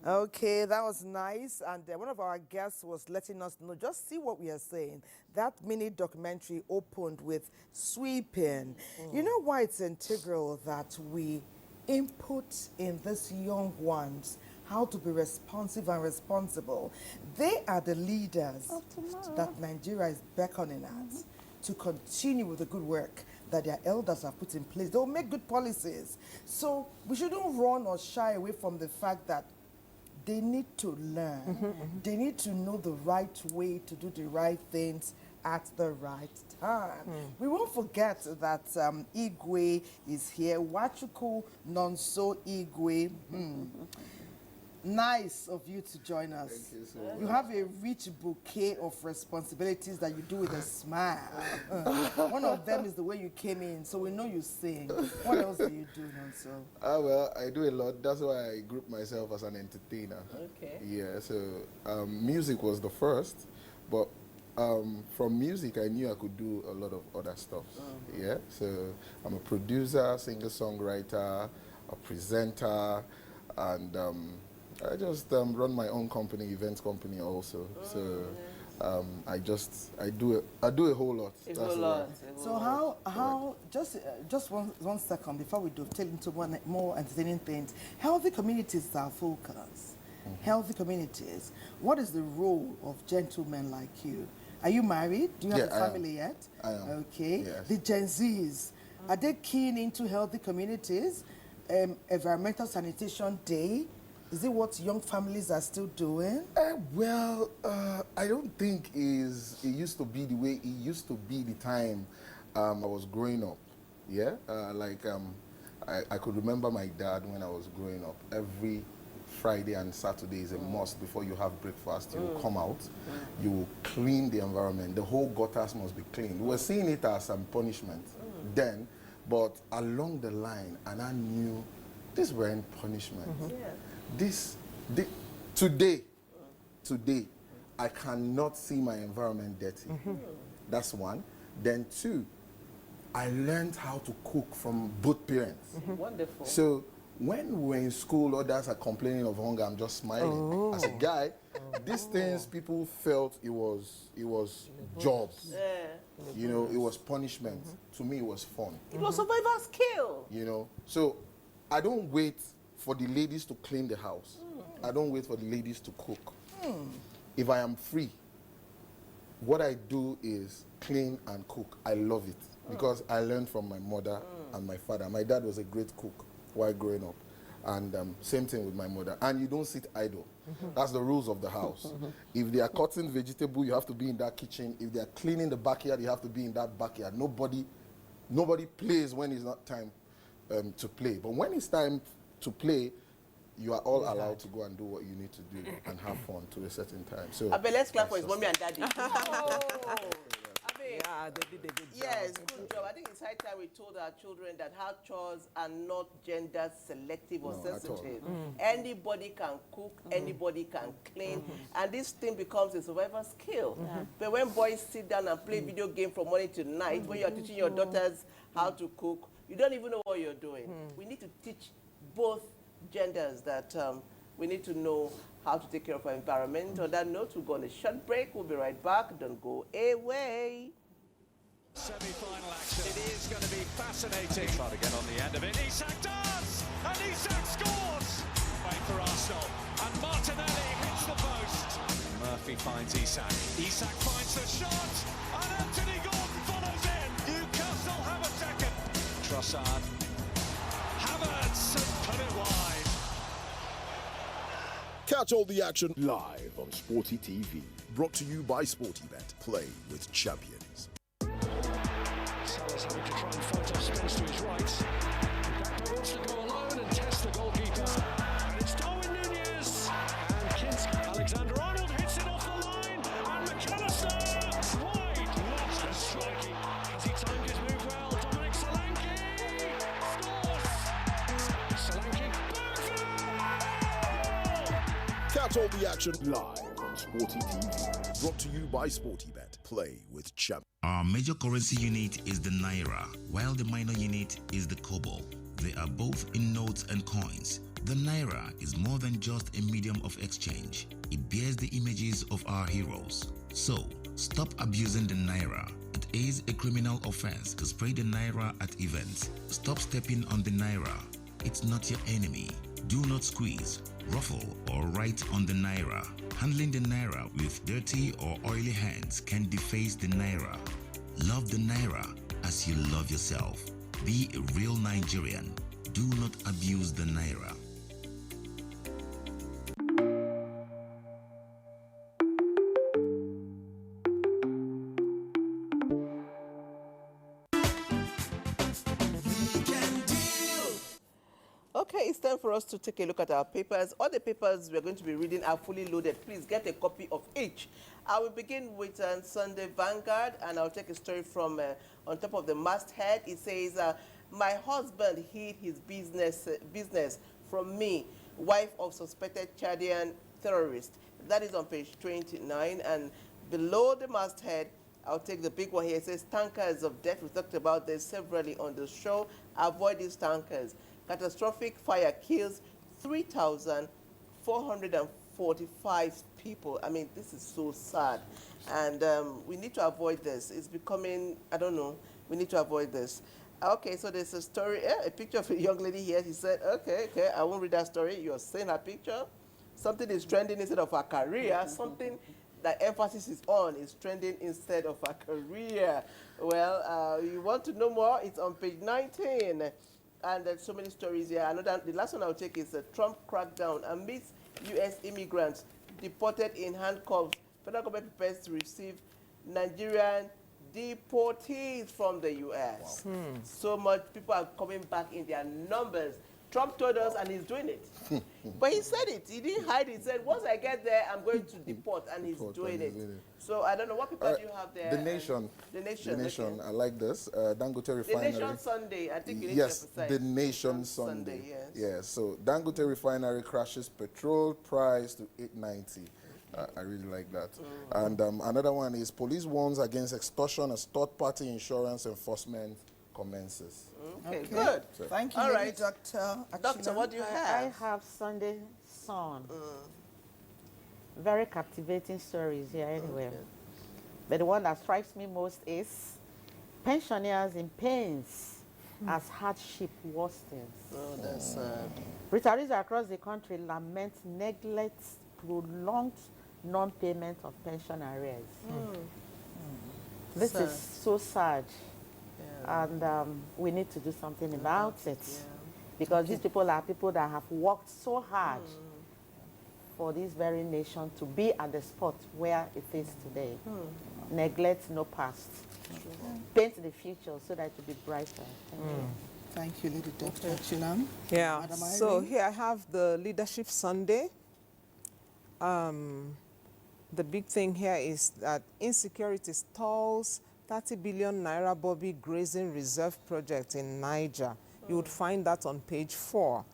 Okay, that was nice. And one of our guests was letting us know, just see what we are saying. That mini documentary opened with sweeping. You know why it's integral that we input in these young ones how to be responsive and responsible. They are the leaders that Nigeria is beckoning at to continue with the good work that their elders have put in place. They'll make good policies. So we shouldn't run or shy away from the fact that they need to learn. They need to know the right way to do the right things at the right time. We won't forget that Igwe is here. Wachuku Nonso Igwe. Nice of you to join us. Thank you so much. You have a rich bouquet of responsibilities that you do with a smile. One of them is the way you came in, so we know you sing. What else do you do, Nonso? Well, I do a lot. That's why I group myself as an entertainer. Okay. Yeah, so music was the first, but from music, I knew I could do a lot of other stuff. Yeah, so I'm a producer, singer-songwriter, a presenter, and I just run my own company, events company also. So I do a whole lot. It's a whole lot. So how just one second before we dovetail into one more entertaining things. Healthy communities are focus. Healthy communities. What is the role of gentlemen like you? Are you married? Do you have a family yet? I am. Okay. Yes. The Gen Zs, are they keen into healthy communities? Environmental Sanitation Day. Is it what young families are still doing? Well, I don't think it used to be the way it used to be the time I was growing up. Yeah, I could remember my dad when I was growing up. Every Friday and Saturday is a must. Before you have breakfast, you will come out, you will clean the environment. The whole gutters must be cleaned. We were seeing it as some punishment then, but along the line, and I knew this weren't punishment. Today, I cannot see my environment dirty. That's one. Then two, I learned how to cook from both parents. Wonderful. So when we're in school, others are complaining of hunger, I'm just smiling. As a guy, these things people felt it was jobs. You know, it was punishment. To me, it was fun. It was survival skill. You know, so I don't wait for the ladies to clean the house. I don't wait for the ladies to cook. If I am free, what I do is clean and cook. I love it because I learned from my mother and my father. My dad was a great cook while growing up. And same thing with my mother. And you don't sit idle. That's the rules of the house. If they are cutting vegetable, you have to be in that kitchen. If they are cleaning the backyard, you have to be in that backyard. Nobody plays when it's not time to play. But when it's time to play, you are all allowed to go and do what you need to do and have fun to a certain time. So I bet let's clap for his mommy and daddy. Yeah, they did a good job. Yes, good job. I think it's high time we told our children that house chores are not gender selective or sensitive. Anybody can cook, anybody can clean, and this thing becomes a survival skill. But when boys sit down and play video game from morning to night, when you're teaching your daughters how to cook, you don't even know what you're doing. We need to teach both genders that we need to know how to take care of our environment. On that note, we'll go on a short break. We'll be right back. Don't go away. Semi-final action. It is going to be fascinating. Try to get on the end of it. Isak does! And Isak scores! Wait for Arsenal. And Martinelli hits the post. Murphy finds Isak. Isak finds the shot. And Anthony Gordon follows in. Newcastle have a second. Trossard. Havertz and put it wide. Catch all the action live on Sporty TV. Brought to you by SportyBet. Play with champions. Salah's having to try and fight off space to his right. Gakpo wants to go alone and test the goalkeeper. And it's Darwin Nunez. And Kinski. Alexander-Arnold hits it off the line. And McAllister wide. Lost and striking. Has he timed his move well? Dominic Solanke scores. Solanke. Catch all the action live on Sporty TV. Brought to you by SportyBet. Play with champions. Our major currency unit is the Naira, while the minor unit is the Kobo. They are both in notes and coins. The Naira is more than just a medium of exchange. It bears the images of our heroes. So, stop abusing the Naira. It is a criminal offense to spray the Naira at events. Stop stepping on the Naira. It's not your enemy. Do not squeeze, ruffle, or write on the Naira. Handling the Naira with dirty or oily hands can deface the Naira. Love the Naira as you love yourself. Be a real Nigerian. Do not abuse the Naira. Okay, it's time for us to take a look at our papers. All the papers we're going to be reading are fully loaded. Please get a copy of each. I will begin with Sunday Vanguard, and I'll take a story from on top of the masthead. It says, my husband hid his business from me, wife of suspected Chadian terrorist. That is on page 29, and below the masthead, I'll take the big one here. It says tankers of death. We talked about this severally on the show. Avoid these tankers. Catastrophic fire kills 3,445 people. I mean, this is so sad. And we need to avoid this. It's becoming, I don't know, we need to avoid this. Okay, so there's a story, a picture of a young lady here. She said, okay, I won't read that story. You're seeing her picture. Something is trending instead of her career. Something that emphasis is on is trending instead of her career. Well, you want to know more? It's on page 19. And there's so many stories here. The last one I'll take is the Trump crackdown amidst U.S. immigrants deported in handcuffs. Federal government prepares to receive Nigerian deportees from the U.S. Wow. So much people are coming back in their numbers. Trump told us, and he's doing it. But he said it. He didn't hide it. He said, once I get there, I'm going to deport, and he's doing it. So I don't know, what people do you have there? The Nation. The Nation. The Nation. Okay. I like this. Dangote Refinery. The Nation Sunday. I think you need yes, to emphasize. The Nation Sunday. Yes. Yeah, so Dangote Refinery crashes petrol price to $8.90. I really like that. And another one is police warns against extortion as third-party insurance enforcement commences. Okay, good. So, Thank you, All Lady right. Doctor. Doctor, what do you have? I have Sunday Sun. Very captivating stories here anyway. Okay. But the one that strikes me most is pensioners in pains as hardship worsens. Oh, that's sad. Retirees across the country lament neglect, prolonged non-payment of pension arrears. This is so sad. And we need to do something about it. Because these people are people that have worked so hard for this very nation to be at the spot where it is today. Neglect no past. Paint the future so that it will be brighter. Thank you, Lady Doctor Chilam. Yeah, Madam so Irene? here I have the Leadership Sunday. The big thing here is that insecurity stalls 30 billion naira Bobby Grazing Reserve project in Niger. You would find that on page 4.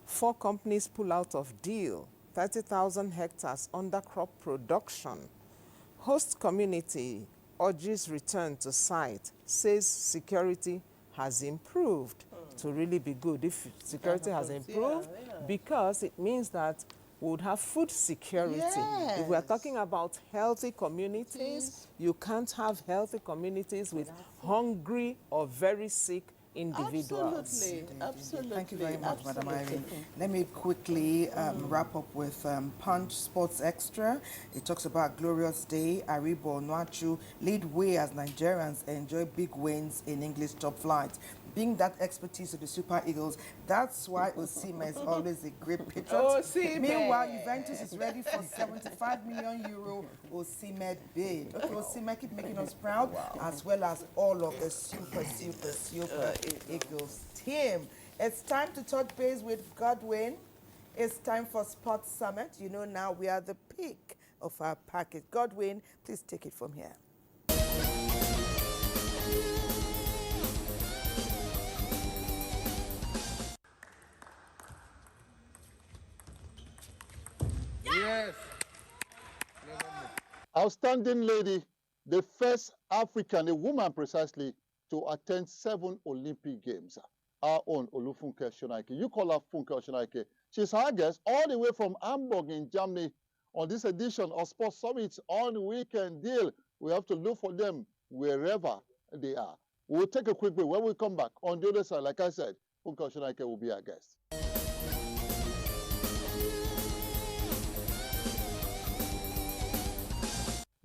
4 companies pull out of deal. 30,000 hectares under crop production. Host community urges return to site, says security has improved to really be good. If security has improved, because it means that we would have food security. Yes. If we are talking about healthy communities, you can't have healthy communities with hungry or very sick individuals. Absolutely. Thank you very much, Madam Irene. Let me quickly wrap up with Punch Sports Extra. It talks about Glorious Day. Aribo Nwachu lead way as Nigerians enjoy big wins in English top flight. Being that expertise of the Super Eagles, that's why Osimhen is always a great patriot. Osimhen. Meanwhile, Juventus is ready for 75 million euro Osimhen bid. Okay, Osimhen, keep making us proud, as well as all of the super Eagles team. It's time to touch base with Godwin. It's time for Sports Summit. You know now we are the peak of our package. Godwin, please take it from here. Yes. Outstanding lady, the first African, a woman precisely, to attend 7 Olympic Games. Our own Olufunke Shonaike. You call her Funke Shonaike. She's our guest all the way from Hamburg in Germany on this edition of Sports Summit on Weekend Deal. We have to look for them wherever they are. We'll take a quick break. When we come back on the other side, like I said, Funke Shonaike will be our guest.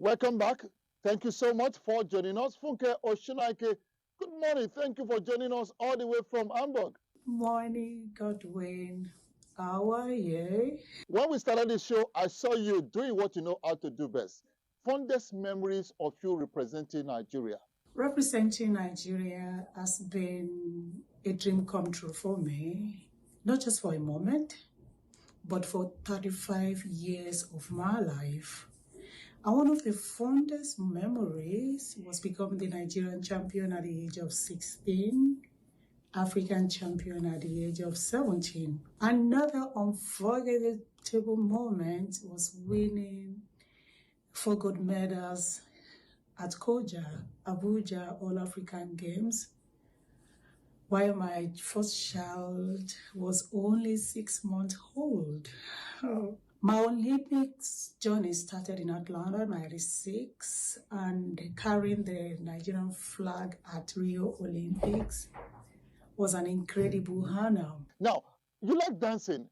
Welcome back. Thank you so much for joining us. Funke Oshunaike, good morning. Thank you for joining us all the way from Hamburg. Morning, Godwin. How are you? When we started the show, I saw you doing what you know how to do best. Fondest memories of you representing Nigeria. Representing Nigeria has been a dream come true for me. not just for a moment, but for 35 years of my life. And one of the fondest memories was becoming the Nigerian champion at the age of 16, African champion at the age of 17. Another unforgettable moment was winning 4 gold medals at Abuja All African Games, while my first child was only 6 months old. My Olympics journey started in Atlanta, 96, and carrying the Nigerian flag at Rio Olympics was an incredible honor. Now, you like dancing.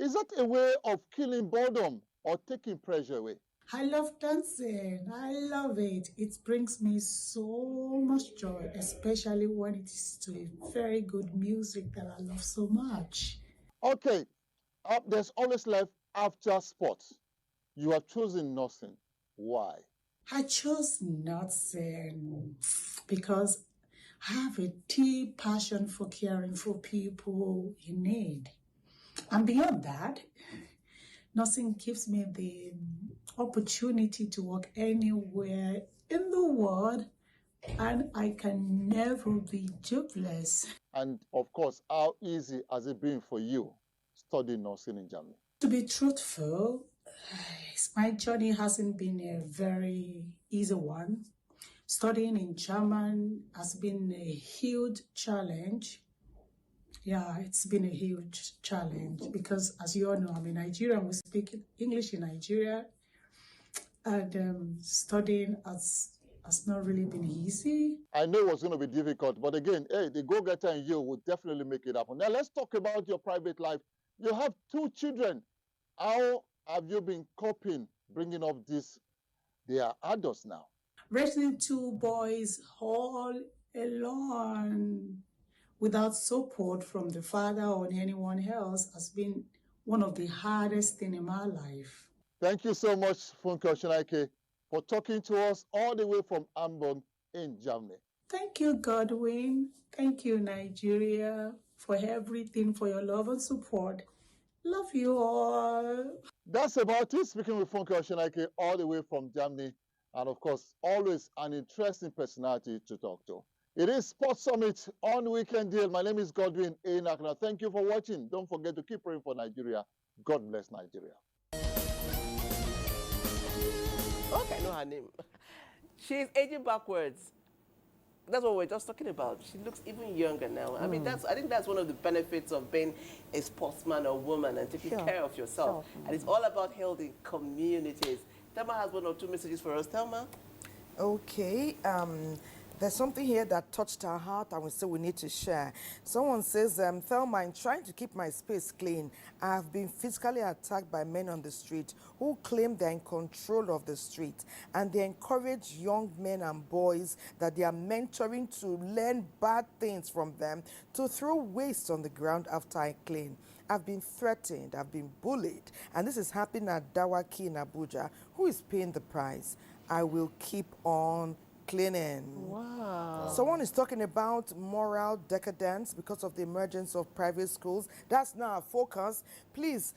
Is that a way of killing boredom or taking pressure away? I love dancing. I love it. It brings me so much joy, especially when it is to a very good music that I love so much. Okay, there's always life after sports. You have chosen nursing. Why? I chose nursing because I have a deep passion for caring for people in need. And beyond that, nursing gives me the opportunity to work anywhere in the world, and I can never be jobless. And of course, how easy has it been for you studying nursing in Germany? To be truthful, my journey hasn't been a very easy one. Studying in German has been a huge challenge. Yeah, it's been a huge challenge because, as you all know, I'm a Nigerian. We speak English in Nigeria, and studying has not really been easy. I know it was going to be difficult, but again, hey, the go-getter in you will definitely make it happen. Now, let's talk about your private life. You have 2 children. How have you been coping bringing up this? They are adults now. Raising 2 boys all alone without support from the father or anyone else has been one of the hardest things in my life. Thank you so much, Funke Oshonaike, for talking to us all the way from Hamburg in Germany. Thank you, Godwin. Thank you, Nigeria, for everything, for your love and support. Love you all. That's about it. Speaking with Funke Oshonaike all the way from Germany. And of course, always an interesting personality to talk to. It is Sports Summit on Weekend Deal. My name is Godwin Enakna. Thank you for watching. Don't forget to keep praying for Nigeria. God bless Nigeria. Okay, I know her name. She's aging backwards. That's what we're just talking about. She looks even younger now. I mean, I think that's one of the benefits of being a sportsman or woman and taking care of yourself. And it's all about healthy communities. Thelma has 1 or 2 messages for us. Thelma? Okay. There's something here that touched our heart and we say we need to share. Someone says, Thelma, in trying to keep my space clean, I have been physically attacked by men on the street who claim they're in control of the street. And they encourage young men and boys that they are mentoring to learn bad things from them to throw waste on the ground after I clean. I've been threatened, I've been bullied, and this is happening at Dawaki in Abuja. Who is paying the price? I will keep on cleaning. Wow. Someone is talking about moral decadence because of the emergence of private schools. That's not our focus. Please,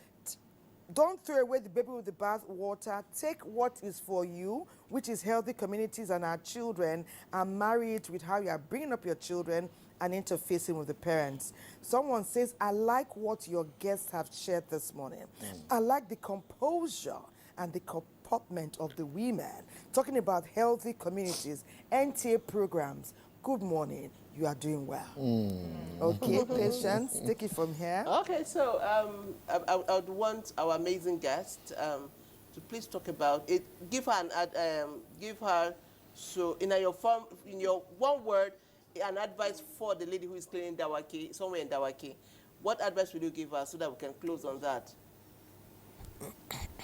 don't throw away the baby with the bath water. Take what is for you, which is healthy communities and our children, and marry it with how you are bringing up your children and interfacing with the parents. Someone says, I like what your guests have shared this morning. I like the composure and the comportment of the women. Talking about healthy communities, NTA programs. Good morning. You are doing well. Okay, Patience, take it from here. Okay, so I would want our amazing guest to please talk about it. Give her so in your one word, an advice for the lady who is cleaning Dawaki, somewhere in Dawaki. What advice will you give her so that we can close on that?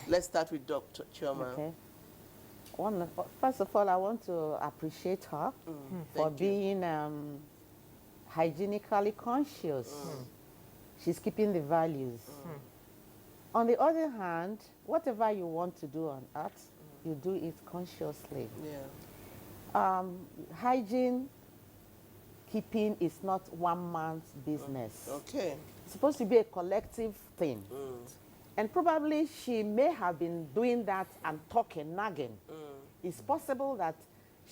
Let's start with Dr. Chioma. Okay. First of all, I want to appreciate her for being hygienically conscious. She's keeping the values. On the other hand, whatever you want to do on earth, you do it consciously. Yeah. Hygiene keeping is not one man's business. Okay. It's supposed to be a collective thing. And probably she may have been doing that and talking, nagging. It's possible that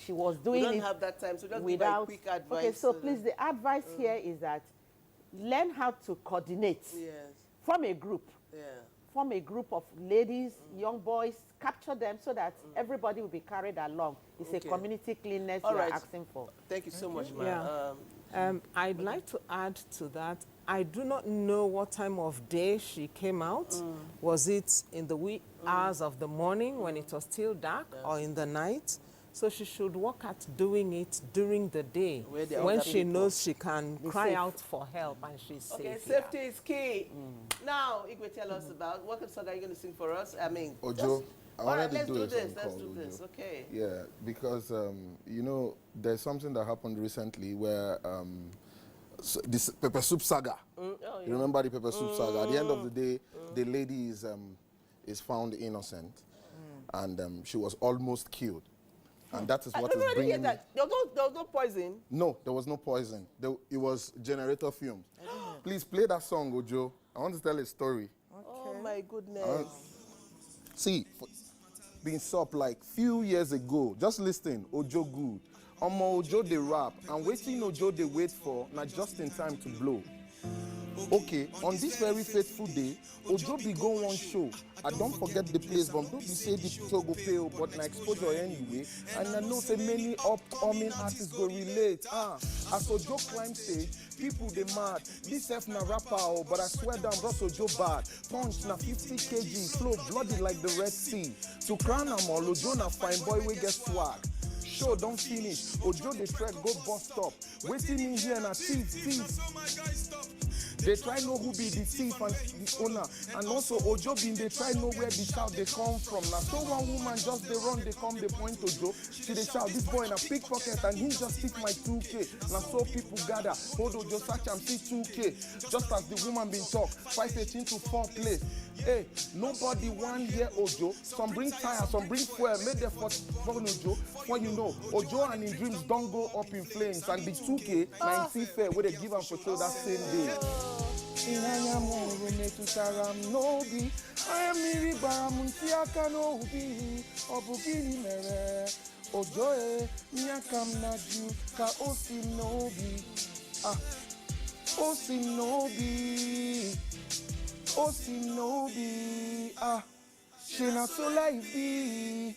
she was doing We don't it have that time, so just without. give her a quick advice. Okay, so please, the advice here is that learn how to coordinate. Yes. Form a group. Yeah. Form a group of ladies, young boys, capture them so that everybody will be carried along. It's a community cleanness All you're right. asking for. Thank you so much, Yeah. ma'am. I'd like to add to that. I do not know what time of day she came out. Was it in the wee hours of the morning when it was still dark, or in the night? So she should work at doing it during the day when she knows she can cry out for help and she's Okay, safe. safety is key. Now, Igwe, tell us about what song are you going to sing for us? I mean, Ojo, I all wanted right, to let's do do a this. song Let's called do this. Ojo. Okay. Yeah, because you know, there's something that happened recently where this pepper soup saga. Oh, yeah. You remember the pepper soup saga? At the end of the day, the lady is found innocent, and she was almost killed. And that is what is bringing me. There was no poison. No, there was no poison. It was generator fumes. Please play that song, Ojo. I want to tell a story. Oh my goodness. See, being up like few years ago, just listen, Ojo good. Ojo they rap, and waiting Ojo they wait for, not just in time to blow. Okay, on this very faithful day, Ojo be go one show. I don't forget the place, but don't be say the Togo pay, but na exposure anyway. And I know say many upcoming artists go relate. As Ojo climb stage, people they mad. This F na rapper, but I swear down, Ross Ojo bad. Punch na 50 kg, flow bloody like the Red Sea. To crown am all, Ojo na fine boy we get swag. Show don't finish, Ojo the track go bust up. Waiting in here na thief. They try know who be the thief and the owner. And also Ojo bin they try know where the shout they come from. Now so one woman just they run, they come, they point Ojo. See they shout, this boy in a pickpocket and he just took my 2K. Now so people gather, hold Ojo search and see 2K. Just as the woman been talk, 518 to 4 place. Hey, nobody want hear Ojo. Some bring tire, some bring fuel, made them for Ojo. When you know, Ojo and his dreams don't go up in flames. And the 2K, 90 fair, where they give him for show that same day. Ojo nyakam naju ka osinobi osinobi shena so life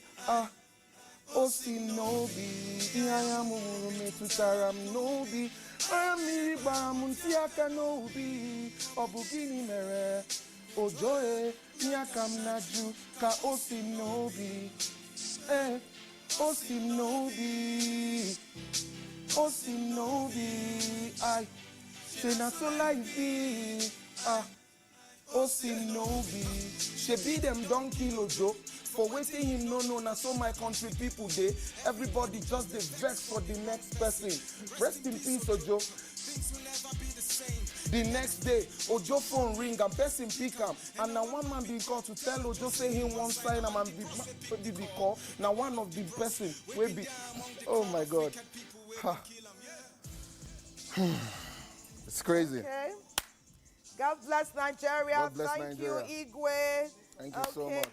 osinobi iyamu metutaram nobi amiri baramunti aka nobi obugini mere ojo nyakam naju ka osinobi Osinobi, I say not so life, Osinobi, she be them don't kill Ojo. For waiting him, no, na so my country people dey. Everybody just dey vex for the next person. Rest in peace, Ojo. The next day, Ojo phone ring and person pick him. And now one man been called to tell Ojo say he won't sign him and be call. Now one of the person will be, oh my God. It's crazy. Okay. God bless Nigeria. God bless Thank Nigeria. you, Igwe. Thank you so much.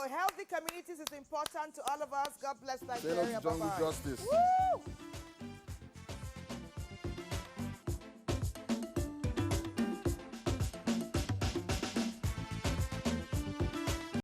Healthy communities is important to all of us. God bless Say Nigeria. no to jungle Bye-bye. justice. Woo!